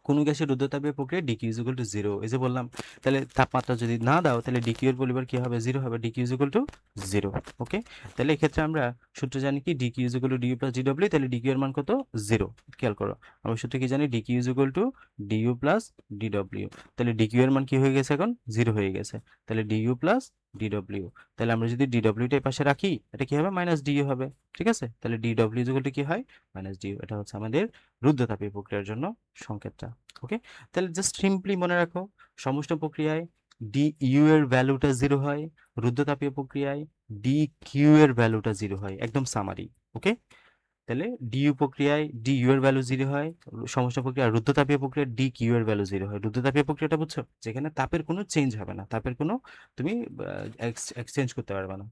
[SPEAKER 1] কোনো গ্যাসের রুদ্ধতাপীয় প্রক্রিয়া DQ is equal to zero, এই যে বললাম। তাহলে তাপমাত্রা যদি না দাও তাহলে ডিকিউ এর পরিমাণ কি হবে, জিরো হবে, D Q is equal to zero. Okay, তাহলে এক্ষেত্রে আমরা সূত্র জানি কি, D Q is equal to D U plus D W, তাহলে ডিকিউ এর মান কত, জিরো। খেয়াল করো, আমরা সূত্র কি জানি, DQ is equal to D U plus D W. তাহলে ডিকিউ এর মান কি হয়ে গেছে, এখন জিরো হয়ে গেছে। তাহলে ডিইউ প্লাস ডিডব্লিউ, তাহলে আমরা যদি ডিডব্লিউটা এই পাশে রাখি এটা কি হবে, মাইনাস ডিইউ হবে। ঠিক আছে, তাহলে ডিডব্লিউ ইজ ইকুয়াল টু কি হয়, মাইনাস ডিইউ। এটা হচ্ছে আমাদের রুদ্ধতাপীয় প্রক্রিয়ার জন্য সংকেতটা। ওকে, তাহলে জাস্ট সিম্পলি মনে রাখো, সমস্ত প্রক্রিয়ায় ডি ইউ এর ভ্যালুটা জিরো হয়, রুদ্ধতাপীয় প্রক্রিয়ায় ডি কিউ এর ভ্যালুটা জিরো হয়, একদম সামারি। ওকে, তাহলে ডিইউ প্রক্রিয়ায় ডি ইউ এর ভ্যালু জিরো হয়, সমস্ত প্রক্রিয়া রুদ্ধতাপীয় প্রক্রিয়ায় ডি কিউ এর ভ্যালু জিরো হয়। রুদ্ধতাপীয় প্রক্রিয়াটা বুঝছো, যেখানে তাপের কোনো চেঞ্জ হবে না, তাপের কোনো তুমি এক্সচেঞ্জ করতে পারবে না।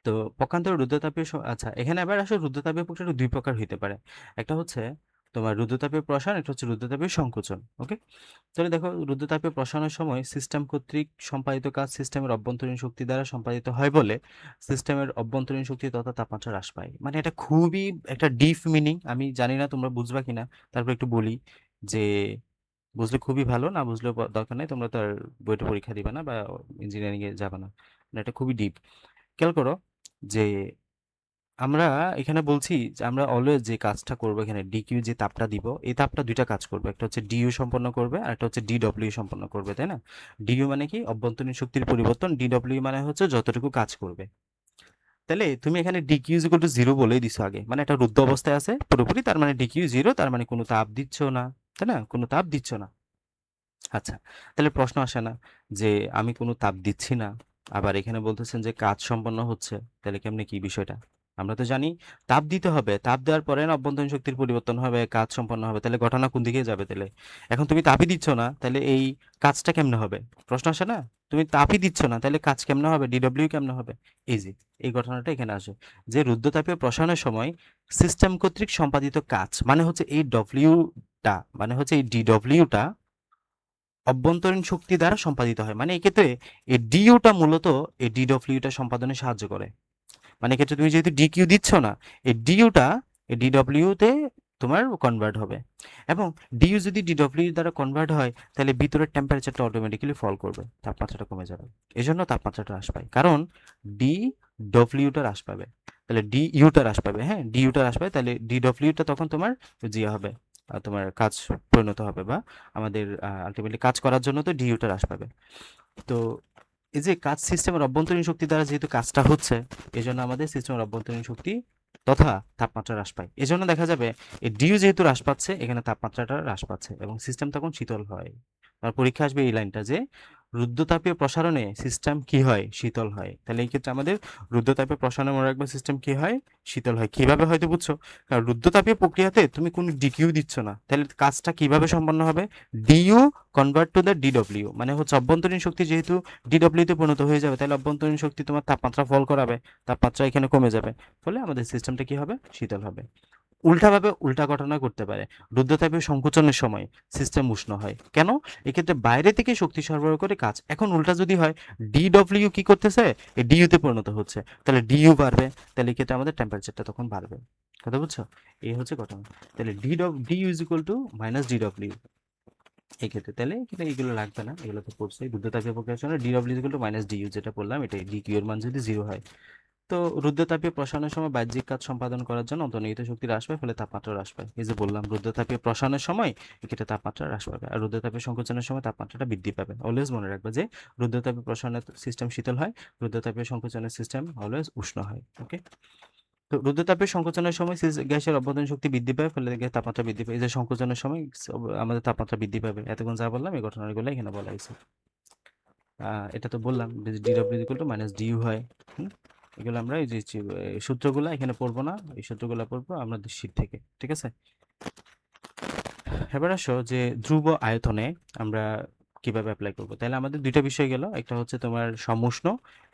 [SPEAKER 1] তো পক্ষান্তরে রুদ্ধতাপীয় আচ্ছা, এখানে আবার আসলে রুদ্ধতাপীয় প্রক্রিয়া দুই প্রকার হইতে পারে। একটা হচ্ছে তোমার রুদ্ধতাপীয় প্রসারণ, একটা হচ্ছে রুদ্ধতাপীয় সংকোচন। ওকে, তাহলে দেখো, রুদ্ধতাপীয় প্রসারণের সময় সিস্টেম কর্তৃক সম্পাদিত কাজ সিস্টেমের অভ্যন্তরীণ শক্তি দ্বারা সম্পাদিত হয় বলে সিস্টেমের অভ্যন্তরীণ শক্তি তথা তাপমাত্রা হ্রাস পায়। মানে এটা খুবই একটা ডিপ মিনিং, আমি জানি না তোমরা বুঝবা কিনা, তারপর একটু বলি যে বুঝলে খুবই ভালো, না বুঝলেও দরকার নেই, তোমরা তো আর বইটা পরীক্ষা দিবে না বা ইঞ্জিনিয়ারিং এ যাবে না। মানে এটা খুবই ডিপ। খেয়াল করো যে আমরা এখানে বলছি যে আমরা অলওয়েজ যে কাজটা করবো এখানে ডিকিউ যে তাপটা দিব, এই তাপটা দুইটা কাজ করবে, একটা হচ্ছে ডিইউ সম্পন্ন করবে আর একটা হচ্ছে ডিডব্লিউ সম্পন্ন করবে, তাই না? ডিইউ মানে কি, অভ্যন্তরীণ শক্তির পরিবর্তন, ডিডব্লিউ মানে হচ্ছে যতটুকু কাজ করবে। তাহলে তুমি এখানে DQ is equal to zero বলেই দিছো আগে, মানে এটা রুদ্ধ অবস্থায় আছে পুরোপুরি, তার মানে ডিকিউ জিরো, তার মানে কোনো তাপ দিচ্ছ না, তাই না? কোনো তাপ দিচ্ছ না। আচ্ছা, তাহলে প্রশ্ন আসে না যে আমি কোনো তাপ দিচ্ছি না, আবার এখানে বলতেছেন যে কাজ সম্পন্ন হচ্ছে, তাহলে কেমনে কি বিষয়টা? আমরা তো জানি তাপ দিতে হবে, তাপ দেওয়ার পরে না অভ্যন্তরীণ শক্তির পরিবর্তন হবে, কাজ সম্পন্ন হবে, তাহলে ঘটনা কোন দিকে যাবে? তাহলে এখন তুমি তাপই দিচ্ছ না, তাহলে এই কাজটা কেমনে হবে? প্রশ্ন আসে না, তুমি তাপই দিচ্ছ না তাহলে কাজ কেমনে হবে, ডিডব্লিউ কেমনে হবে? এই যে এই ঘটনাটা এখানে আসে, যে রুদ্ধতাপীয় প্রসারণের সময় সিস্টেম কর্তৃক সম্পাদিত কাজ মানে হচ্ছে এই ডব্লিউটা, মানে হচ্ছে এই ডিডব্লিউটা অভ্যন্তরীণ শক্তি দ্বারা সম্পাদিত হয়। মানে এক্ষেত্রে এই ডিইউটা মূলত এই ডিডব্লিউটা সম্পাদনে সাহায্য করে। মানে এক্ষেত্রে তুমি যেহেতু ডিকিউ দিচ্ছ না, এই ডিইউটা এই ডিডব্লিউতে তোমার কনভার্ট হবে, এবং ডিইউ যদি ডিডব্লিউ দ্বারা কনভার্ট হয় তাহলে ভিতরের টেম্পারেচারটা অটোমেটিক্যালি ফল করবে, তাপমাত্রাটা কমে যাবে। এজন্য তাপমাত্রাটা হ্রাস পায়, কারণ ডি ডব্লিউটা হ্রাস পাবে, তাহলে ডি ইউটা হ্রাস পাবে। হ্যাঁ, ডি ইউটা হ্রাস পাবে, তাহলে ডি ডব্লিউটা তখন তোমার জিয়া হবে, তোমার কাজ পরিণত হবে, বা আমাদের আলটিমেটলি কাজ করার জন্য তো ডি ইউটা হ্রাস পাবে। তো এই যে কাজ সিস্টেমের অভ্যন্তরীণ শক্তি দ্বারা যেহেতু কাজটা হচ্ছে, এজন্য আমাদের সিস্টেমের অভ্যন্তরীণ শক্তি তথা তাপমাত্রা হ্রাস পায়। এজন্য দেখা যাবে এই ডিউ যেহেতু হ্রাস পাচ্ছে, এখানে তাপমাত্রাটা হ্রাস পাচ্ছে এবং সিস্টেম তখন শীতল হয়। আর পরীক্ষা আসবে এই লাইনটা যে রুদ্ধতাপীয় প্রসারণে সিস্টেম কি হয়, শীতল হয়। তাহলে এই ক্ষেত্রে আমাদের রুদ্ধতাপীয় প্রসারণে মনে রাখবে সিস্টেম কি হয়, শীতল হয়। কিভাবে হয়তো বুঝছো, কারণ রুদ্ধতাপীয় প্রক্রিয়াতে তুমি কোনো ডিকিউ দিচ্ছ না, তাহলে কাজটা কিভাবে সম্পন্ন হবে, DU convert to the DW, মানে হচ্ছে অভ্যন্তরীণ শক্তি যেহেতু ডিডব্লিউতে পরিণত হয়ে যাবে, তাহলে অভ্যন্তরীণ শক্তি তোমার তাপমাত্রা ফল করাবে, তাপমাত্রা এখানে কমে যাবে, ফলে আমাদের সিস্টেমটা কি হবে, শীতল হবে। উল্টাভাবে উল্টা ঘটনা করতে পারে, রুদ্ধতাপীয় সংকোচনের সময় সিস্টেম উষ্ণ হয়। কেন? এক্ষেত্রে বাইরে থেকে শক্তি সরবরাহ করে কাজ। এখন উল্টা যদি হয়, ডিডব্লিউ কি করতেছে, এই ডিইউতে পরিণত হচ্ছে, তাহলে ডিইউ বাড়বে, তাহলে এক্ষেত্রে আমাদের টেম্পারেচারটা তখন বাড়বে। কথা বুঝছো? এই হচ্ছে ঘটনা। তাহলে D is equal two minus D W এই ক্ষেত্রে। তাহলে কিন্তু এইগুলো লাগবে না, এগুলো তো পড়ছে রুদ্রতাপীয় প্রক্রিয়ার জন্য D W is equal two minus DU, যেটা বললাম এটাই, ডি কিউ এর মান যদি 0 হয়। তো রুদ্রতাপীয় প্রসারণের সময় বাহ্যিক কাজ সম্পাদন করার জন্য অন্তর্নিহিত শক্তি হ্রাস পায়, ফলে তাপমাত্রা হ্রাস পায়। এই যে বললাম রুদ্রতাপীয় প্রসারণের সময় এক্ষেত্রে তাপমাত্রা হ্রাস পাবে, আর রুদ্রতাপীয় সংকোচনের সময় তাপমাত্রাটা বৃদ্ধি পাবে। অলওয়েজ মনে রাখবে যে রুদ্রতাপীয় প্রসারণের সিস্টেম শীতল হয়, রুদ্রতাপীয় সংকোচনের সিস্টেম অলওয়েজ উষ্ণ হয়। ওকে, তো রুদ্রতাপীয় সংকোচনের সময় গ্যাসের অভ্যন্তরীণ শক্তি বৃদ্ধি পায়, ফলে গ্যাস তাপমাত্রা বৃদ্ধি পায়। এই যে সংকোচনের সময় আমাদের তাপমাত্রা বৃদ্ধি পাবে, এতক্ষণ যা বললাম এই ঘটনাগুলো এখানে বলা হয়েছে। এটা তো বললাম D W equal two minus DU হয়। এগুলো আমরা এই যে সূত্রগুলো এখানে পড়বো না, এই সূত্রগুলো পড়বো আমাদের শীট থেকে, ঠিক আছে? এবার আসো যে ধ্রুব আয়তনে আমরা কিভাবে অ্যাপ্লাই করবো। তাহলে আমাদের দুইটা বিষয় গেল, একটা হচ্ছে তোমার সমুষ্ণ,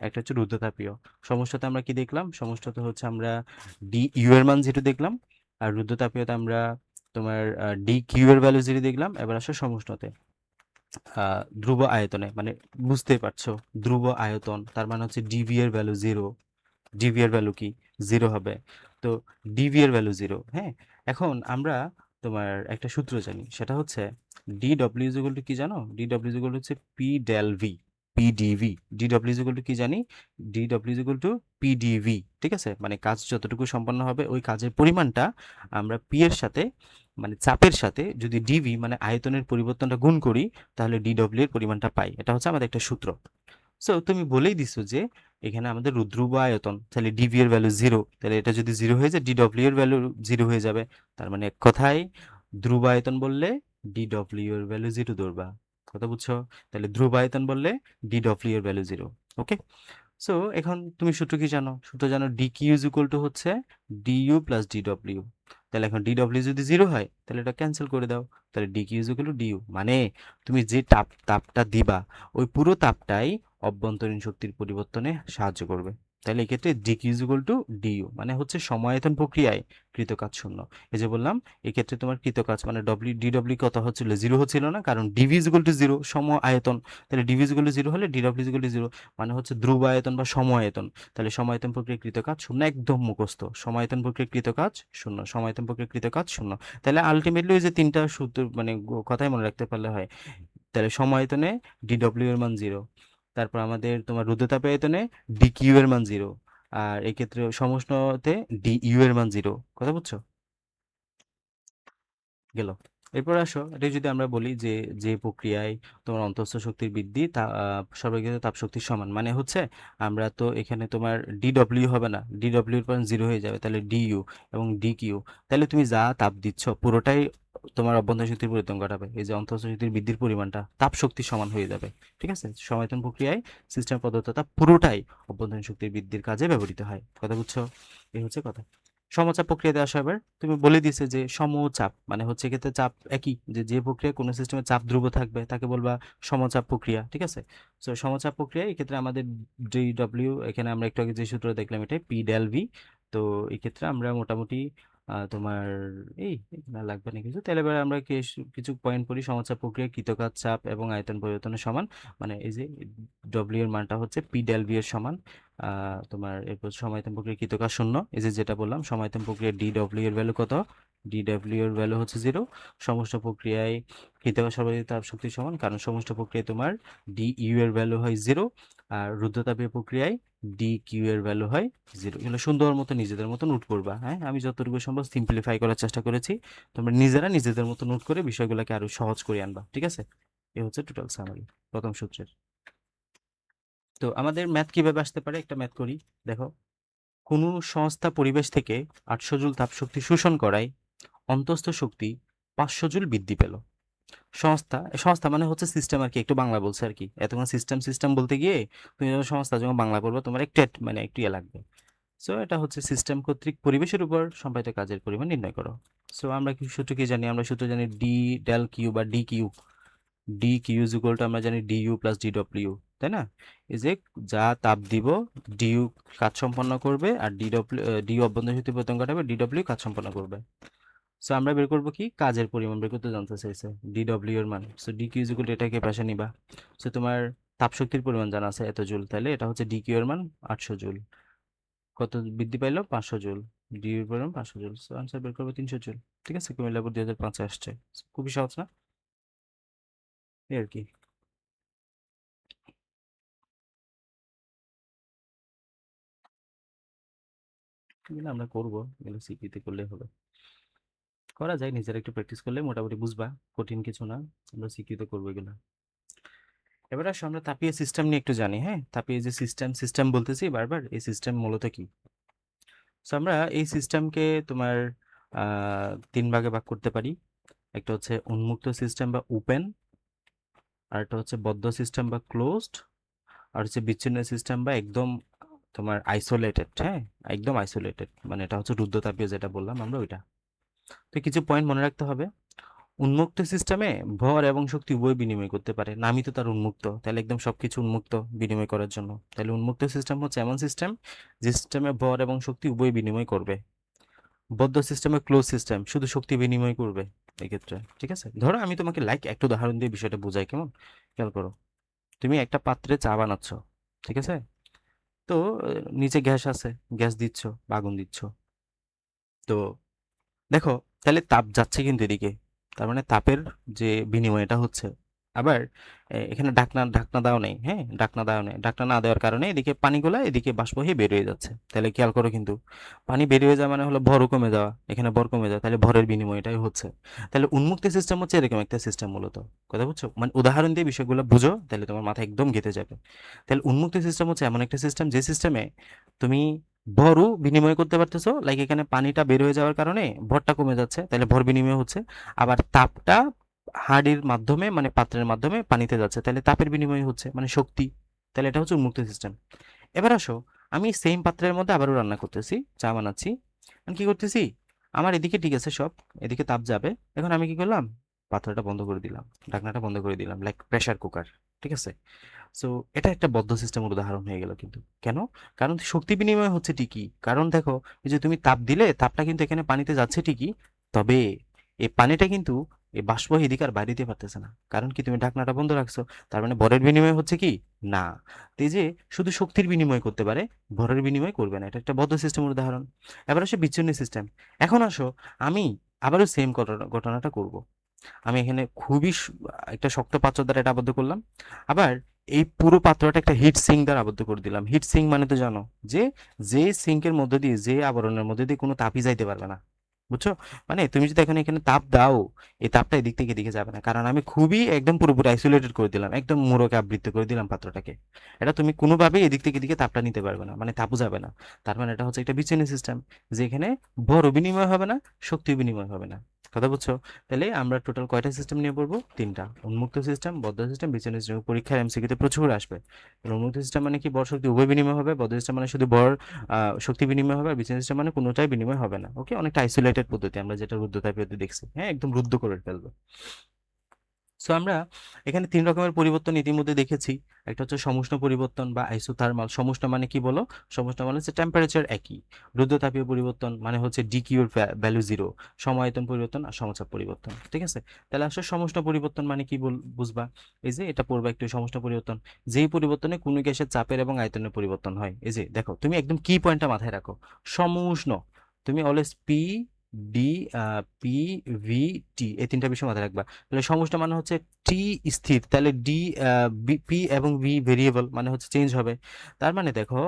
[SPEAKER 1] একটা হচ্ছে রুদ্রতাপীয়। সমুষ্ণতে আমরা কি দেখলাম? সমুষ্ণতে হচ্ছে আমরা ডি ইউ এর মান 0 দেখলাম, আর রুদ্রতাপীয়তে আমরা তোমার ডি কিউ এর ভ্যালু 0 দেখলাম। এবার আসো সমুষ্ণতে ধ্রুব আয়তনে, মানে বুঝতেই পারছো ধ্রুব আয়তন তার মানে হচ্ছে ডিভি এর ভ্যালু 0, ডিভি এর ভ্যালু কি 0 হবে, তো ডিভি এর ভ্যালু 0। হ্যাঁ, এখন আমরা তোমার একটা সূত্র জানি, সেটা হচ্ছে D W is equal to কি জানো? D W is equal to হচ্ছে P del V, P D V. D W is equal to কি জানি? D W is equal to P D V, ঠিক আছে? মানে কাজ যতটুকু সম্পন্ন হবে ওই কাজের পরিমাণটা আমরা পি এর সাথে, মানে চাপের সাথে যদি ডিভি মানে আয়তনের পরিবর্তনটা গুণ করি, তাহলে ডি ডব্লিউ এর পরিমাণটা পাই। এটা হচ্ছে আমাদের একটা সূত্র। সো তুমি বলেই দিছো যে এখানে আমাদের ধ্রুব আয়তন, তাহলে ডিভি এর ভ্যালু 0, তাহলে এটা যদি 0 হয়ে যায় ডিডব্লিউ এর ভ্যালু 0 হয়ে যাবে। তার মানে এক কথায় ধ্রুব আয়তন বললে ডিডব্লিউ এর ভ্যালু 0 ধরবা। কথা বুঝছো? তাহলে ধ্রুব আয়তন বললে ডিডব্লিউ এর ভ্যালু 0। ওকে, সো এখন তুমি সূত্র কি জানো? সূত্র জানো D Q is equal to হচ্ছে ডিইউ প্লাস ডিডব্লিউ। তাহলে এখন ডিডব্লিউ যদি 0 হয় তাহলে এটা ক্যান্সেল করে দাও, তাহলে D Q is equal to D U. মানে তুমি যে তাপটা দিবা ওই পুরো তাপটাই অভ্যন্তরীণ শক্তির পরিবর্তনে সাহায্য করবে। তাহলে এক্ষেত্রে D Q is equal to D U মানে হচ্ছে সমায়তন প্রক্রিয়ায় কৃত কাজ শূন্য। এই যে বললাম এক্ষেত্রে তোমার কৃত কাজ মানে ডিডব্লিউ কত হচ্ছিল? 0 হচ্ছিল না, কারণ ডিভি ইজ ইকুয়াল টু 0, সম আয়তন। তাহলে ডিভি ইজ ইকুয়াল টু 0 হলে ডিডব্লিউ ইজ ইকুয়াল টু 0 মানে হচ্ছে ধ্রুব আয়তন বা সমায়তন। তাহলে সমায়তন প্রক্রিয়াকৃত কাজ শূন্য, একদম মুখস্থ। সমায়তন প্রক্রিয়াকৃত কাজ শূন্য, সমায়তন প্রক্রিয়াকৃত কাজ শূন্য। তাহলে আলটিমেটলি ওই যে তিনটা সূত্র মানে কথাই মনে রাখতে পারলে হয়। তাহলে সমায়তনে ডিডব্লিউ এর মান 0, তারপর আমাদের তোমার রুদ্রতাপ আয়তনে ডি কিউ এর মান 0, আর এক্ষেত্রে সমষ্ণতে ডি ইউ এর মান 0। কথা বুঝছো? গেল। এরপর আসো এটা যদি আমরা বলি যে যে প্রক্রিয়ায় তোমার অন্তঃস্থ শক্তির বৃদ্ধি তা সর্বক্ষেত্রে তাপ শক্তির সমান, মানে হচ্ছে আমরা তো এখানে তোমার ডিডব্লিউ হবে না, ডিডব্লিউ এর পর 0 হয়ে যাবে, তাহলে ডিইউ এবং ডিকিউ। তাহলে তুমি যা তাপ দিচ্ছ পুরোটাই তোমার অভ্যন্তরীণ শক্তির পরিবর্তন ঘটাবে। এই যে অন্তঃস্থ শক্তির বৃদ্ধির পরিমাণটা তাপ শক্তির সমান হয়ে যাবে, ঠিক আছে? সমায়তন প্রক্রিয়ায় সিস্টেম প্রদত্ত তাপ পুরোটাই অভ্যন্তরীণ শক্তির বৃদ্ধির কাজে ব্যবহৃত হয়। কথা বুঝছো? এই হচ্ছে কথা। সমচাপ প্রক্রিয়াতে আসা, এবার তুমি বলে দিয়েছে যে সমচাপ মানে হচ্ছে এক্ষেত্রে চাপ একই, যে যে প্রক্রিয়া কোনো সিস্টেমে চাপ ধ্রুব থাকবে তাকে বলবা সমচাপ প্রক্রিয়া, ঠিক আছে? সো সমচাপ প্রক্রিয়া এক্ষেত্রে আমাদের ডব্লিউ, এখানে আমরা একটু আগে যে সূত্র দেখলাম এটাই পি ডেল ভি। তো এই ক্ষেত্রে আমরা মোটামুটি তোমার এই না লাগবে না কিছু, তাহলে এবার আমরা কিছু পয়েন্ট পড়ি। সমচাপ প্রক্রিয়া কৃতকাজ চাপ এবং আয়তন পরিবর্তনের সমান, মানে এই যে ডব্লিউ এর মানটা হচ্ছে পি ডেল ভি এর সমান। তোমার এরপর সমায়তন প্রক্রিয়া কৃতকাজ শূন্য, এই যে যেটা বললাম সমায়তন প্রক্রিয়া ডিডব্লিউ এর ভ্যালু কত? ডিডব্লিউ এর ভ্যালু হচ্ছে 0। সমষ্ঠ প্রক্রিয়ায় কৃতকাজ সর্বাধিক তাপ শক্তির সমান, কারণ সমষ্ঠ প্রক্রিয়ায় তোমার ডি ইউ এর ভ্যালু হয় 0, আর রুদ্রতাপীয় প্রক্রিয়ায় ডি কিউ এর ভ্যালু হয় 0। এগুলো সুন্দর মতো নিজেদের মতো নোট করবা। হ্যাঁ, আমি যতটুকু সম্ভব সিম্পলিফাই করার চেষ্টা করেছি, তোমরা নিজেরা নিজেদের মতো নোট করে বিষয়গুলোকে আরো সহজ করে আনবা, ঠিক আছে? এই হচ্ছে টোটাল সামারি প্রথম সূত্রের। তো আমাদের ম্যাথ কিভাবে আসতে পারে, একটা ম্যাথ করি। দেখো, কোনো সংস্থা পরিবেশ থেকে 800 জুল তাপশক্তি শোষণ করায় অন্তঃস্থ শক্তি 500 জুল বৃদ্ধি পেল। সংস্থা, সংস্থা মানে হচ্ছে সিস্টেম আর কি, একটু বাংলা বলছে আর কি। এতক্ষণ সিস্টেম সিস্টেম বলতে গিয়ে তুমি যখন সংস্থা যখন বাংলা করবে তোমার একটু মানে একটু ইয়ে লাগবে। সো এটা হচ্ছে সিস্টেম কর্তৃক পরিবেশের উপর সম্পাদিত কাজের পরিমাণ নির্ণয় করো। সো আমরা কি সূত্র কি জানি? আমরা সূত্র জানি ডি ডেল কিউ বা D Q. D Q is equal to আমরা জানি ডিইউ প্লাস ডিডব্লিউ, তাই না? এই যে যা তাপ দিব ডিইউ কাজ সম্পন্ন করবে, আর ডিইউ অভ্যন্তরীণ শক্তি প্রদান ঘটাবে, ডিডব্লিউ কাজ সম্পন্ন করবে। সো আমরা বের করবো কি? কাজের পরিমাণ বের করতে জানতে চাইছে, ডিডব্লিউ এর মান। So D Q is equal to এটাকে পাশে নিবা। সো তোমার তাপ শক্তির পরিমাণ জানা আছে এত জুল, তাহলে এটা হচ্ছে ডি কিউ এর মান 800 জুল। কত বৃদ্ধি পাইলো? 500 জুল। ডি এর পরিমাণ 500 জুল। সো আনসার বের করবো 300 জুল। ঠিক আছে, কুমিল্লা বোর্ড 2005 আসছে। খুবই সহজ না? এই আর কি। এগুলো আমরা করবো, এগুলো সিকিউতে করলে হবে, করা যায়, নিজের একটু প্র্যাকটিস করলে মোটামুটি বুঝবা, কঠিন কিছু না। আমরা সিকিউতে করবো এগুলো। এবার আসো আমরা তাপীয় সিস্টেম নিয়ে একটু জানি। হ্যাঁ, তাপীয় যে সিস্টেম সিস্টেম বলতেছি বারবার, এই সিস্টেম মূলত কি? সো আমরা এই সিস্টেমকে তোমার তিন ভাগে ভাগ করতে পারি। একটা হচ্ছে উন্মুক্ত সিস্টেম বা ওপেন, আর একটা হচ্ছে বদ্ধ সিস্টেম বা ক্লোজড, আর হচ্ছে বিচ্ছিন্ন সিস্টেম বা একদম তোমার আইসোলেটেড। হ্যাঁ, একদম আইসোলেটেড মানে এটা হচ্ছে রুদ্ধতাপীয় যেটা বললাম আমরা ওইটা। তো কিছু পয়েন্ট মনে রাখতে হবে। উন্মুক্ত সিস্টেমে ভর এবং শক্তি উভয় বিনিময় করতে পারে, নামই তো তার উন্মুক্ত, তাহলে একদম সবকিছু উন্মুক্ত বিনিময় করার জন্য। তাহলে উন্মুক্ত সিস্টেম হচ্ছে এমন সিস্টেম যে সিস্টেমে ভর এবং শক্তি উভয় বিনিময় করবে। বদ্ধ সিস্টেমে ক্লোজ সিস্টেম শুধু শক্তি বিনিময় করবে এক্ষেত্রে। ঠিক আছে, ধরো আমি তোমাকে একটা উদাহরণ দিয়ে বিষয়টা বোঝাই, কেমন? খেয়াল করো, তুমি একটা পাত্রে চা বানাচ্ছ, ঠিক আছে? তো নিচে গ্যাস আছে, গ্যাস দিচ্ছ বা আগুন দিচ্ছ। তো দেখো, তাহলে তাপ যাচ্ছে কিন্তু এদিকে, তার মানে তাপের যে বিনিময়টা হচ্ছে। আবার এখানে ঢাকনা ঢাকনা দেওয়া নেই। হ্যাঁ, ঢাকনা দেওয়া নেই, ঢাকনা না দেওয়ার কারণে এদিকে পানিগুলা এদিকে বাষ্প হয়ে বের হয়ে যাচ্ছে। তাহলে খেয়াল করো কিন্তু, পানি বের হয়ে যাওয়া মানে হলো ভরও কমে যাওয়া, এখানে ভর কমে যাওয়া, তাহলে ভরের বিনিময়টাই হচ্ছে। তাহলে উন্মুক্ত সিস্টেম হচ্ছে এরকম একটা সিস্টেম মূলত। কথা বুঝছো? মানে উদাহরণ দিয়ে বিষয়গুলো বুঝো, তাহলে তোমার মাথা একদম গেঁথে যাবে। তাহলে উন্মুক্ত সিস্টেম হচ্ছে এমন একটা সিস্টেম যে সিস্টেমে তুমি ভরও বিনিময় করতে পারতেছো, লাইক এখানে পানিটা বের হয়ে যাওয়ার কারণে ভরটা কমে যাচ্ছে, তাহলে ভর বিনিময় হচ্ছে। আবার তাপটা হাঁড়ির মাধ্যমে মানে পাত্রের মাধ্যমে পানিতে যাচ্ছে, তাহলে তাপের বিনিময় হচ্ছে মানে শক্তি। তাহলে এটা হচ্ছে উন্মুক্ত সিস্টেম। এবার আসো, আমি সেম পাত্রের মধ্যে আবারও রান্না করতেছি, চা বানাচ্ছি। আমি কি করতেছি, আমার এদিকে ঠিক আছে সব, এদিকে তাপ যাবে। এখন আমি কি করলাম, পাত্রটা বন্ধ করে দিলাম, ঢাকনাটা বন্ধ করে দিলাম, লাইক প্রেসার কুকার। ঠিক আছে, সো এটা একটা বদ্ধ সিস্টেমের উদাহরণ হয়ে গেল কিন্তু। কেন? কারণ শক্তি বিনিময় হচ্ছে ঠিকই, কারণ দেখো, এই যে তুমি তাপ দিলে তাপটা কিন্তু এখানে পানিতে যাচ্ছে ঠিকই, তবে এই পানিটা কিন্তু এই বাষ্প এদিকে আর বাইরে দিতে পারতেছে না, কারণ কি তুমি ঢাকনাটা বন্ধ রাখছো। তার মানে ভরের বিনিময় হচ্ছে কি? না। তো এই যে শুধু শক্তির বিনিময় করতে পারে, ভরের বিনিময় করবে না, এটা একটা বদ্ধ সিস্টেমের উদাহরণ। এবার আসে বিচ্ছিন্ন সিস্টেম। এখন আসো, আমি আবারও সেম ঘটনাটা করব। আমি এখানে খুবই একটা শক্ত পাত্র দ্বারা এটা আবদ্ধ করলাম। আবার এই পুরো পাত্রটা একটা হিট সিঙ্ক দ্বারা আবদ্ধ করে দিলাম। হিট সিঙ্ক মানে তো জানো যে, যে সিঙ্কের মধ্যে দিয়ে, যে আবরণের মধ্যে দিয়ে কোনো তাপই যাইতে পারবে না। বুঝছো? মানে তুমি যদি এখন এখানে তাপ দাও, এই তাপটা এদিক থেকে এদিকে যাবে না, কারণ আমি খুবই একদম পুরোপুরি আইসোলেটেড করে দিলাম, একদম মোড়কে আবৃত করে দিলাম পাত্রটাকে। এটা তুমি কোনোভাবেই এদিক থেকে এদিকে তাপটা নিতে পারবে না, মানে তাপও যাবে না। তার মানে এটা হচ্ছে একটা বিচ্ছিন্ন সিস্টেম, যেখানে ভর বিনিময় হবে না, শক্তি বিনিময় হবে না। কথা বুঝছো? তাহলে আমরা টোটাল কয়টা সিস্টেম নিয়ে পড়বো? তিনটা: উন্মুক্ত সিস্টেম, বদ্ধ সিস্টেম, বিচ্ছিন্ন সিস্টেম। পরীক্ষার এমসিকিউতে প্রচুর আসবে। উন্মুক্ত সিস্টেম মানে কি? ভর শক্তি উভয় বিনিময় হবে। বদ্ধ সিস্টেম মানে শুধু ভর শক্তি বিনিময় হবে। আর বিচ্ছিন্ন সিস্টেম মানে কোনোটাই বিনিময় হবে না। ওকে, অনেকটা আইসোলেটেড পদ্ধতি, আমরা যেটা রুদ্ধতাপীয়তে দেখছি। হ্যাঁ, একদম রুদ্ধ করে ফেলবে। সো আমরা এখানে তিন রকমের পরিবর্তন ইতিমধ্যে দেখেছি। একটা হচ্ছে সমুষ্ণ পরিবর্তন বা আইসোথার্মাল। সমুষ্ণ মানে কি বলো? সমুষ্ণ মানে হচ্ছে টেম্পারেচার একই। রুদ্ধতাপীয় পরিবর্তন মানে হচ্ছে ডিকিউর ভ্যালু জিরো। সমায়তন পরিবর্তন আর সমচাপ পরিবর্তন। ঠিক আছে, তাহলে আসলে সমুষ্ণ পরিবর্তন মানে কি বুঝবা? এই যে এটা পড়বা একটু, সমুষ্ণ পরিবর্তন যেই পরিবর্তনে কোনো গ্যাসের চাপের এবং আয়তনের পরিবর্তন হয়। এই যে দেখো, তুমি একদম কি পয়েন্টটা মাথায় রাখো, সমুষ্ণ। তুমি always D P V T এই তিনটা বিষয় মাথায় রাখবা। তাহলে সমষ্টি মানে হচ্ছে টি স্থির, তাহলে ডি পি এবং ভি ভেরিয়েবল মানে হচ্ছে চেঞ্জ হবে। তার মানে দেখো,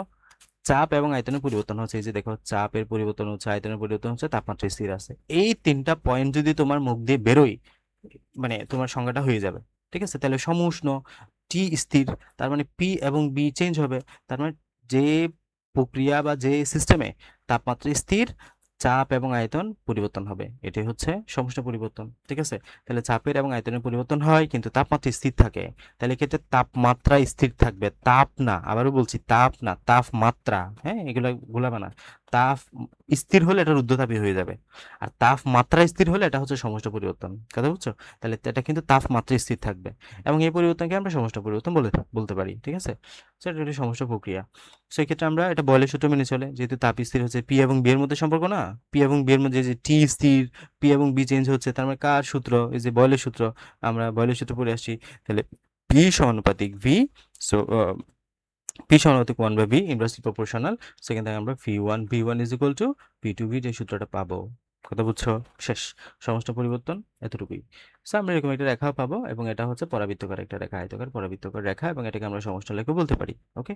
[SPEAKER 1] চাপ এবং আয়তনের পরিবর্তন হচ্ছে, এই যে দেখো, চাপের পরিবর্তন হচ্ছে, আয়তনের পরিবর্তন হচ্ছে, তাপমাত্রা স্থির আছে। এই তিনটা পয়েন্ট যদি তোমার মুখ দিয়ে বেরোয়, মানে তোমার সংজ্ঞাটা হয়ে যাবে। ঠিক আছে, তাহলে সমউষ্ণ, টি স্থির, তার মানে পি এবং বি চেঞ্জ হবে। তার মানে যে প্রক্রিয়া বা যে সিস্টেমে তাপমাত্রা স্থির, চাপ এবং আয়তন পরিবর্তন হবে, এটাই হচ্ছে সমষ্ণ পরিবর্তন। ঠিক আছে, তাহলে চাপের এবং আয়তনের পরিবর্তন হয় কিন্তু তাপমাত্রা স্থির থাকে। তাহলে এক্ষেত্রে তাপমাত্রা স্থির থাকবে, তাপ না, আবারও বলছি তাপ না, তাপমাত্রা। হ্যাঁ, এগুলো ভুলাবে না। তাপ স্থির হলে এটা রুদ্ধতাপীয় হয়ে যাবে, আর তাপমাত্রা স্থির হলে এটা হচ্ছে সমষ্ণ পরিবর্তন। কথা বুঝছো? তাহলে এটা কিন্তু তাপমাত্রা স্থির থাকবে, এবং এই পরিবর্তনকে আমরা সমষ্ণ পরিবর্তন বলতে পারি। ঠিক আছে, সেটা একটা সমষ্ণ প্রক্রিয়া। সেই ক্ষেত্রে আমরা এটা বয়লের সূত্র মেনে চলে, যেহেতু তাপ স্থির হচ্ছে, পি এবং বি এর মধ্যে সম্পর্ক না, পি এবং বি এর মধ্যে যে টি স্থির, পি এবং বি চেঞ্জ হচ্ছে, তার মানে কার সূত্র? এই যে বয়লের সূত্র, আমরা বয়লের সূত্র পড়ে আসছি। তাহলে পি সমানুপাতিক ভি। সো পি সমানুপাতিক 1/v ইনভার্সলি প্রপোর্শনাল। সেখান থেকে আমরা v1 is equal two p2v এই সূত্রটা পাবো। কথা বুঝছো? শেষ। সমস্ত পরিবর্তন এতটুকুই। সো আমরা এরকম একটা রেখা পাবো এবং এটা হচ্ছে পরাবৃত্তকার একটা রেখা, আয়তকার পরাবৃত্তকার রেখা, এবং এটাকে আমরা সমষ্টি লেখা বলতে পারি। ওকে,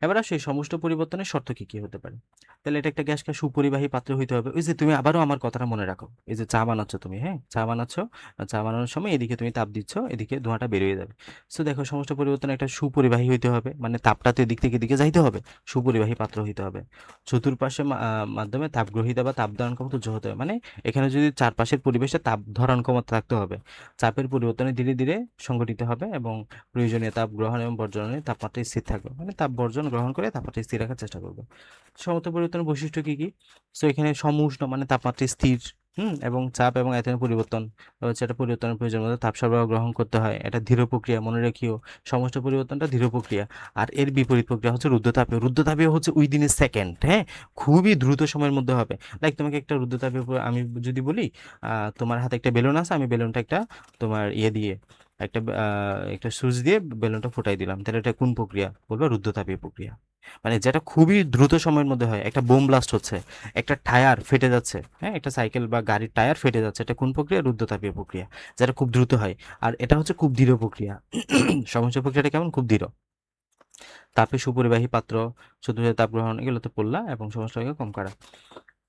[SPEAKER 1] এবার আসে সমস্ত পরিবর্তনের শর্ত কি কি হতে পারে। তাহলে এটা একটা গ্যাসকে সুপরিবাহী পাত্র হইতে হবে। ওই যে তুমি আবারও আমার কথাটা মনে রাখো, এই যে চা বানাচ্ছ তুমি, হ্যাঁ চা বানাচ্ছ, চা বানানোর সময় এদিকে তুমি তাপ দিচ্ছ, এদিকে ধোঁয়াটা বেরিয়ে যাবে। সো দেখো সমস্ত পরিবর্তন একটা সুপরিবাহী হইতে হবে, মানে তাপটা তো এদিক থেকে এদিকে যাইতে হবে, সুপরিবাহী পাত্র হইতে হবে। চতুর্পাশে মাধ্যমে তাপ গ্রহীতা বা তাপ ধারণ ক্ষমতা উচ্চ হতে হবে, মানে এখানে যদি চারপাশের পরিবেশে তাপ ধারণ ক্ষমতা থাকতে হবে, চাপের পরিবর্তনে ধীরে ধীরে সংঘটিত হবে এবং প্রয়োজনীয় তাপ গ্রহণ এবং বর্জনের তাপমাত্রা স্থির থাকবে, মানে তাপ বর্জন গ্রহণ করে তাপমাত্রা স্থির রাখার চেষ্টা করবে। সমতা পরিবর্তনের বৈশিষ্ট্য কি কি? সো এখানে সমউষ্ণ মানে তাপমাত্রা স্থির, এবং চাপ এবং আয়তনের পরিবর্তন হচ্ছে একটা পরিবর্তনের প্রয়োজন মধ্যে তাপ সরবরাহ গ্রহণ করতে হয়, এটা ধীর প্রক্রিয়া, মনে রাখিও সমস্ত পরিবর্তনটা ধীর প্রক্রিয়া। আর এর বিপরীত প্রক্রিয়া হচ্ছে রুদ্ধতাপীয়। রুদ্ধতাপীয় হচ্ছে উইদিন এ সেকেন্ড, হ্যাঁ খুবই দ্রুত সময়ের মধ্যে হবে। লাইক তোমাকে একটা রুদ্ধতাপীয় আমি যদি বলি, তোমার হাতে একটা বেলুন আছে, আমি বেলুনটা একটা তোমার ইয়ে দিয়ে একটা সুইচ দিয়ে বেলুনটা ফুটাই দিলাম, তাহলে এটা কোন প্রক্রিয়া? বলবো রুদ্ধতাপীয় প্রক্রিয়া। মানে যেটা খুবই দ্রুত সময়ের মধ্যে হয়, একটা বোম ব্লাস্ট হচ্ছে, একটা টায়ার ফেটে যাচ্ছে, হ্যাঁ একটা সাইকেল বা গাড়ির টায়ার ফেটে যাচ্ছে, এটা কোন প্রক্রিয়া? রুদ্ধতাপীয় প্রক্রিয়া, যেটা খুব দ্রুত হয়। আর এটা হচ্ছে খুব ধীর প্রক্রিয়া। সমস্যা প্রক্রিয়াটা কেমন? খুব ধীর। তাপে সুপরিবাহী পাত্র, শুধু তাপ গ্রহণ, এগুলো তো পড়লা, এবং সমস্যাকে কম করা,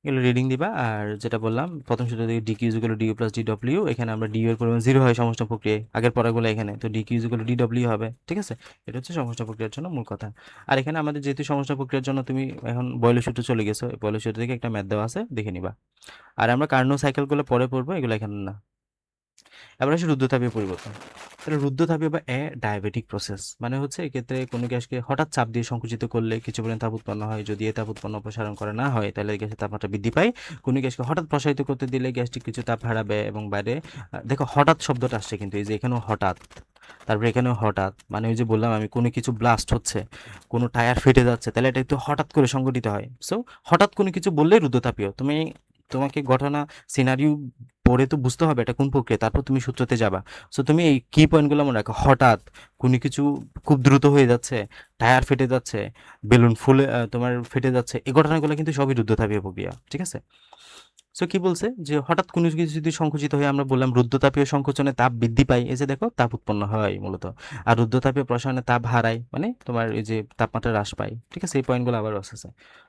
[SPEAKER 1] এগুলো রিডিং দিবা। আর যেটা বললাম প্রথম সূত্র থেকে D Q equal to D U plus D W, এখানে আমরা ডিউ এর পরিমাণ 0 হয় সমস্ত প্রক্রিয়ায়, আগের পড়াগুলো এখানে, তো ডিকিউ ইকুয়াল টু ডিডব্লিউ হবে। ঠিক আছে, এটা হচ্ছে সমস্ত প্রক্রিয়ার জন্য মূল কথা। আর এখানে আমাদের যেহেতু সমস্ত প্রক্রিয়ার জন্য তুমি এখন বয়লের সূত্র চলে গেছো, বয়লের সূত্র থেকে একটা ম্যাথ দেওয়া আছে, দেখে নিবা। আর আমরা কার্নো সাইকেলগুলো পরে পড়বো, এগুলো এখানে না। এবার আসে রুদ্ধতাপীয় পরিবর্তন। তাহলে রুদ্ধতাপীয় বা ডায়াবেটিক প্রসেস মানে হচ্ছে এক্ষেত্রে কোনো গ্যাসকে হঠাৎ চাপ দিয়ে সংকুচিত করলে কিছু পরিমাণ তাপ উৎপন্ন হয়, যদি এই তাপ উৎপন্ন অপসারণ করা না হয় তাহলে গ্যাসের তাপমাত্রা বৃদ্ধি পায়। কোনো গ্যাসকে হঠাৎ প্রসারিত করতে দিলে গ্যাসটি কিছু তাপ হারাবে এবং বাইরে দেখো হঠাৎ শব্দটা আসছে কিন্তু, এই যে এখানেও হঠাৎ, তারপরে এখানেও হঠাৎ, মানে ওই যে বললাম আমি কোনো কিছু ব্লাস্ট হচ্ছে, কোনো টায়ার ফেটে যাচ্ছে, তাহলে এটা একটু হঠাৎ করে সংঘটিত হয়। সো হঠাৎ কোনো কিছু বললেই রুদ্ধতাপীয়। তোমাকে ঘটনা সিনারিও পড়ে তো বুঝতে হবে এটা কোন প্রক্রিয়া, তারপর তুমি সূত্রতে যাবা। সো তুমি এই কি পয়েন্টগুলো মনে রাখো, হঠাৎ, কোনো কিছু খুব দ্রুত হয়ে যাচ্ছে, টায়ার ফেটে যাচ্ছে, বেলুন ফুলে তোমার ফেটে যাচ্ছে, এই ঘটনাগুলো কিন্তু সবই রুদ্ধতাপীয় প্রক্রিয়া। ঠিক আছে, সো কি বলছে যে হঠাৎ কোনো কিছু যদি সংকুচিত হয়ে, আমরা বললাম রুদ্ধতাপীয় সংকোচনে তাপ বৃদ্ধি পায়, এই যে দেখো তাপ উৎপন্ন হয় মূলত। আর রুদ্ধতাপীয় প্রসারণে তাপ হারায়, মানে তোমার এই যে তাপমাত্রা হ্রাস পায়। ঠিক আছে, এই পয়েন্টগুলো আবার আসছে।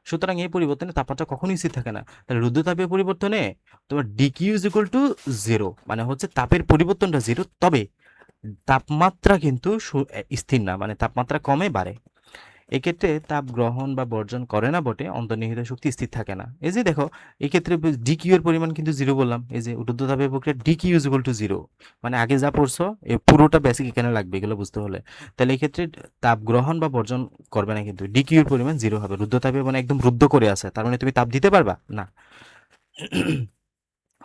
[SPEAKER 1] সুতরাং এই পরিবর্তনে তাপমাত্রা কখনোই স্থির থাকে না। তাহলে রুদ্ধতাপীয় পরিবর্তনে তোমার ডিকিউ ইজ ইকুয়াল টু 0, মানে হচ্ছে তাপের পরিবর্তনটা 0, তবে তাপমাত্রা কিন্তু স্থির না, মানে তাপমাত্রা কমে বাড়ে। এক্ষেত্রে তাপ গ্রহণ বা বর্জন করে না বটে, অন্তর্নিহিত শক্তি স্থির থাকে না। এই যে দেখো এক্ষেত্রে ডিকিউ এর পরিমাণ কিন্তু 0 বললাম, এই যে রুদ্ধতাপীয় প্রক্রিয়া ডিকিউ ইজ ইকুয়াল টু 0, মানে আগে যা পড়ছো এই পুরোটা বেসিক এখানে লাগবে এগুলো বুঝতে হলে। তাহলে এই ক্ষেত্রে তাপ গ্রহণ বা বর্জন করবে না, কিন্তু ডিকিউ এর পরিমাণ 0 হবে। রুদ্ধতাপীয় মানে একদম রুদ্ধ করে আছে, তার মানে তুমি তাপ দিতে পারবা না।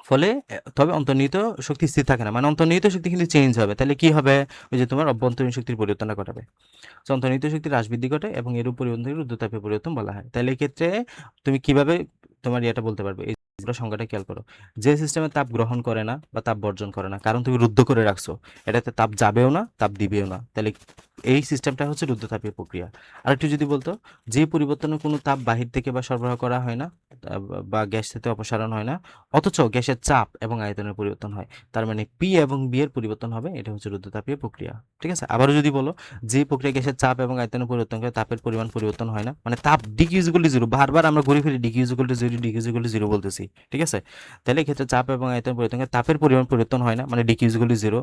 [SPEAKER 1] ফলে তবে অন্তর্নিহিত শক্তি স্থির থাকে না, মানে অন্তর্নিহিত শক্তি কিন্তু চেঞ্জ হবে। তাহলে কি হবে? ওই যে তোমার অভ্যন্তরীণ শক্তির পরিবর্তনটা ঘটাবে। অন্তর্নিহিত শক্তির হ্রাস বৃদ্ধি ঘটে এবং এরূপ পরিবর্তনকে রুদ্ধতাপীয় পরিবর্তন বলা হয়। তাহলে এই ক্ষেত্রে তুমি কিভাবে তোমার ইয়েটা বলতে পারবে, এই সংজ্ঞাটা খেয়াল করো। যে সিস্টেমে তাপ গ্রহণ করে না বা তাপ বর্জন করে না, কারণ তুমি রুদ্ধ করে রাখছো, এটাতে তাপ যাবেও না তাপ দিবেও না, তাহলে এই সিস্টেমটা হচ্ছে রুদ্ধতাপীয় প্রক্রিয়া। আরেকটু যদি বলতো, যে পরিবর্তনে কোনো তাপ বাহির থেকে বা সরবরাহ করা হয় না বা গ্যাস থেকে অপসারণ হয় না, অথচ গ্যাসের চাপ এবং আয়তনের পরিবর্তন হয়, তার মানে পি এবং বি এর পরিবর্তন হবে, এটা হচ্ছে রুদ্ধতাপীয় প্রক্রিয়া। ঠিক আছে, আবারও যদি বলো, যে প্রক্রিয়া গ্যাসের চাপ এবং আয়তনের পরিবর্তন করে তাপের পরিমাণ পরিবর্তন হয় না, মানে তাপ ডিকিউ ইজ ইকুয়াল টু 0, বারবার আমরা ঘুরে ফিরে DQ is equal two 0 DQ is equal two 0 বলতেছি। ঠিক আছে, তাহলে এক্ষেত্রে চাপ এবং আয়তন পরিবর্তন করে তাপের পরিমাণ পরিবর্তন হয় না, মানে ডিকিউ ইজ ইকুয়াল টু 0,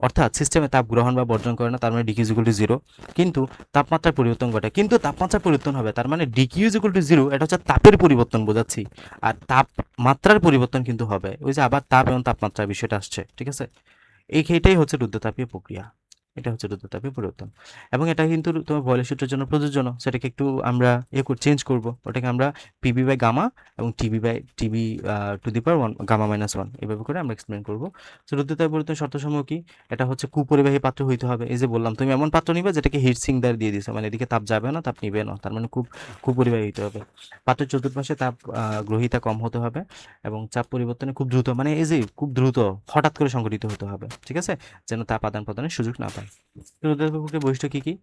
[SPEAKER 1] অর্থাৎ সিস্টেমে তাপ গ্রহণ বা বর্জন করে না, তার মানে ডিকিউ ইজ ইকুয়াল টু 0, কিন্তু তাপমাত্রার পরিবর্তন ঘটে, কিন্তু তাপমাত্রার পরিবর্তন হবে, তার মানে ডিকিউ ইজ ইকুয়াল টু 0, এটা হচ্ছে তাপের পরিবর্তন বোঝাচ্ছি। আর তাপমাত্রার পরিবর্তন কিন্তু হবে, ওই যে আবার তাপ এবং তাপমাত্রার বিষয়টা আসছে। ঠিক আছে, এইটাই হচ্ছে রুদ্ধতাপীয় প্রক্রিয়া, এটা হচ্ছে রুদ্ধতাপীয় পরিবর্তন। এবং এটা কিন্তু তোমার বয়লের সূত্রের জন্য প্রযোজ্য না, সেটাকে একটু আমরা চেঞ্জ করব, ওটাকে আমরা পিবি বাই গামা এবং T V to the power 1 gamma minus 1 এভাবে করে আমরা এক্সপ্লেন করবো। তো রুদ্ধতাপীয় পরিবর্তন শর্তসমূহ কি? এটা হচ্ছে কুপরিবাহী পাত্র হইতে হবে। এই যে বললাম তুমি এমন পাত্র নিবে যেটাকে হিট সিঙ্ক দ্বারা দিয়ে দিছো, মানে এদিকে তাপ যাবে না তাপ নিবে না, তার মানে কুপরিবাহী হইতে হবে। পাত্রের চতুর্পাশে তাপ গ্রহিতা কম হতে হবে এবং চাপ পরিবর্তনে খুব দ্রুত, মানে এই যে খুব দ্রুত হঠাৎ করে সংঘটিত হতে হবে। ঠিক আছে, যেন তাপ আদান প্রদানের সুযোগ না পায়। রুদ্রতাপ প্রক্রিয়ার বৈশিষ্ট্য কি কি?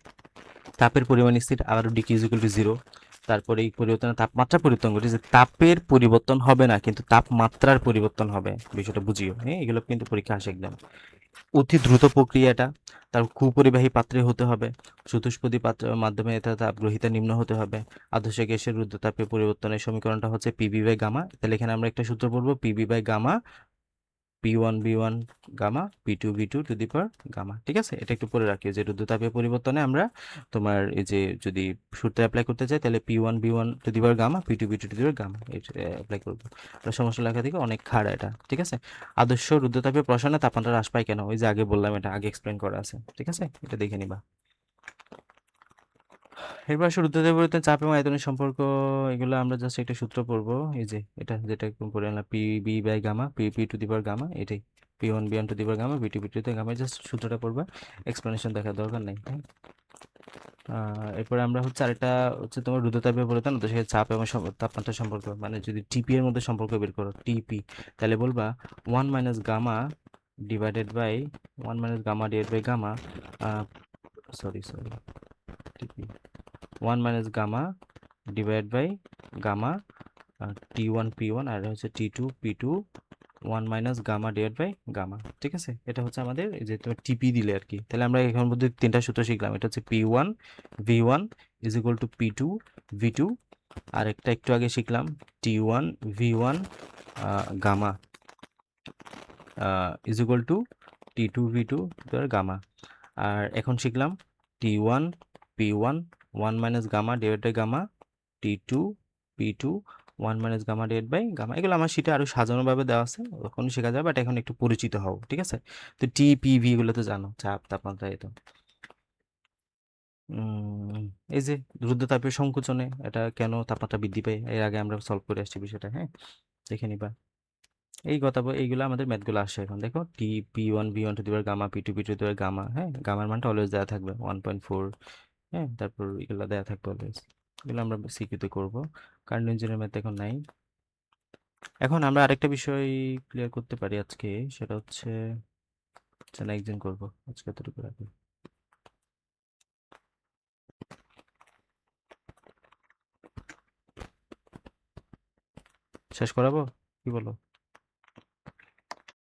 [SPEAKER 1] তাপের পরিমাণ স্থির, আবার D Q is equal to zero. তারপরে এই পরিবর্তনে তাপমাত্রা পরিবর্তন ঘটে, যে তাপের পরিবর্তন হবে না কিন্তু তাপমাত্রার পরিবর্তন হবে, বিষয়টা বুঝিও। হ্যাঁ, এগুলো কিন্তু পরীক্ষা আসে একদম। অতি দ্রুত প্রক্রিয়াটা, তার কুপরিবাহী পাত্রে হতে হবে, চতুষ্পদী পাত্রের মাধ্যমে এটা তাপগ্রহিতা নিম্ন হতে হবে। আদর্শ গ্যাসের রুদ্রতাপের পরিবর্তনের সমীকরণটা হচ্ছে পিবি বাই গামা। তাহলে এখানে আমরা একটা সূত্র পড়বো, P V by gamma, P1 V1 gamma, P2 V2 to the power gamma. ঠিক আছে, এটা একটু পরে রাখিও যে রুদ্রতাপীয় পরিবর্তনে আমরা তোমার এই যে যদি সূত্র অ্যাপ্লাই করতে চাই তাহলে P1 V1 to the power gamma, P2 V2 to the power gamma এটা অ্যাপ্লাই করবো। এটা সমস্যা লেখা থেকে অনেক খাড়া এটা। ঠিক আছে, আদর্শ রুদ্রতাপীয় প্রসারণে তাপমাত্রা হ্রাস পায় কেন? ওই যে আগে বললাম, এটা আগে এক্সপ্লেন করা আছে। ঠিক আছে, এটা দেখে নিবা। এরপর আসলে রুদ্রতাপের পরিবর্তনে চাপ এবং আয়তনের সম্পর্ক, এগুলো আমরা জাস্ট একটা সূত্র পড়বো, এই যে এটা যেটা একদম পড়ে আনলাম, P V by gamma, P to the power gamma, এটাই P1 V1 to the power gamma, P2 V2 to gamma. Just সূত্রটা পড়বা, এক্সপ্লেনেশন দেখার দরকার নেই। হ্যাঁ, এরপরে আমরা হচ্ছে আরেকটা হচ্ছে তোমার রুদ্রতাপীয় পরিবর্তন তো সেখানে চাপ এবং তাপমাত্রা সম্পর্ক, মানে যদি টিপি এর মধ্যে সম্পর্ক বের করো, টিপি, তাহলে বলবা 1 minus gamma divided by 1 minus gamma divide by gamma, sorry T P 1 minus gamma divide by gamma T1 P1, আর হচ্ছে T2 P2, 1 minus gamma divide by gamma. ঠিক আছে, এটা হচ্ছে আমাদের এই যে তোমার টিপি দিলে আর কি। তাহলে আমরা এখন মধ্যে তিনটা সূত্র শিখলাম, এটা হচ্ছে P1 V1 is equal two P2 V2, আর একটা একটু আগে শিখলাম T1 V1 gamma is equal to T2 V2 gamma. আর এখন শিখলাম T1 P1 1 minus gamma divide by gamma, T2 P2 1 minus gamma divide by gamma. এগুলো আমার শীটে আরো সাজানোভাবে দেওয়া আছে, ওখানে শেখা যাবে, বাট এখন একটু পরিচিত হও। ঠিক আছে, তো টিপিভি এগুলো তো জানো, চাপ তাপমাত্রা। এই তো এই যে রুদ্রতাপীয় সংকোচনে এটা কেন তাপমাত্রা বৃদ্ধি পায়, এর আগে আমরা সলভ করে আসছি বিষয়টা। হ্যাঁ, দেখে নিবা। এই কথা এইগুলো আমাদের ম্যাথগুলো আসে এখন। দেখো P1 V1 to the power gamma, P2 V2 to the power gamma. হ্যাঁ, গামার মানটা অলওয়েজ দেওয়া থাকবে 1.4। হ্যাঁ, তারপর এগুলো দেওয়া থাকবে অলওয়েজ। এগুলো আমরা সিকিউতে করব, কারেন্ট ইঞ্জিনের ম্যাথ এখন নাই। এখন আমরা আরেকটা বিষয় ক্লিয়ার করতে পারি আজকে, সেটা হচ্ছে না একদিন করবো, আজকে এতটুকু রাখি। শেষ করাবো, কি বলো?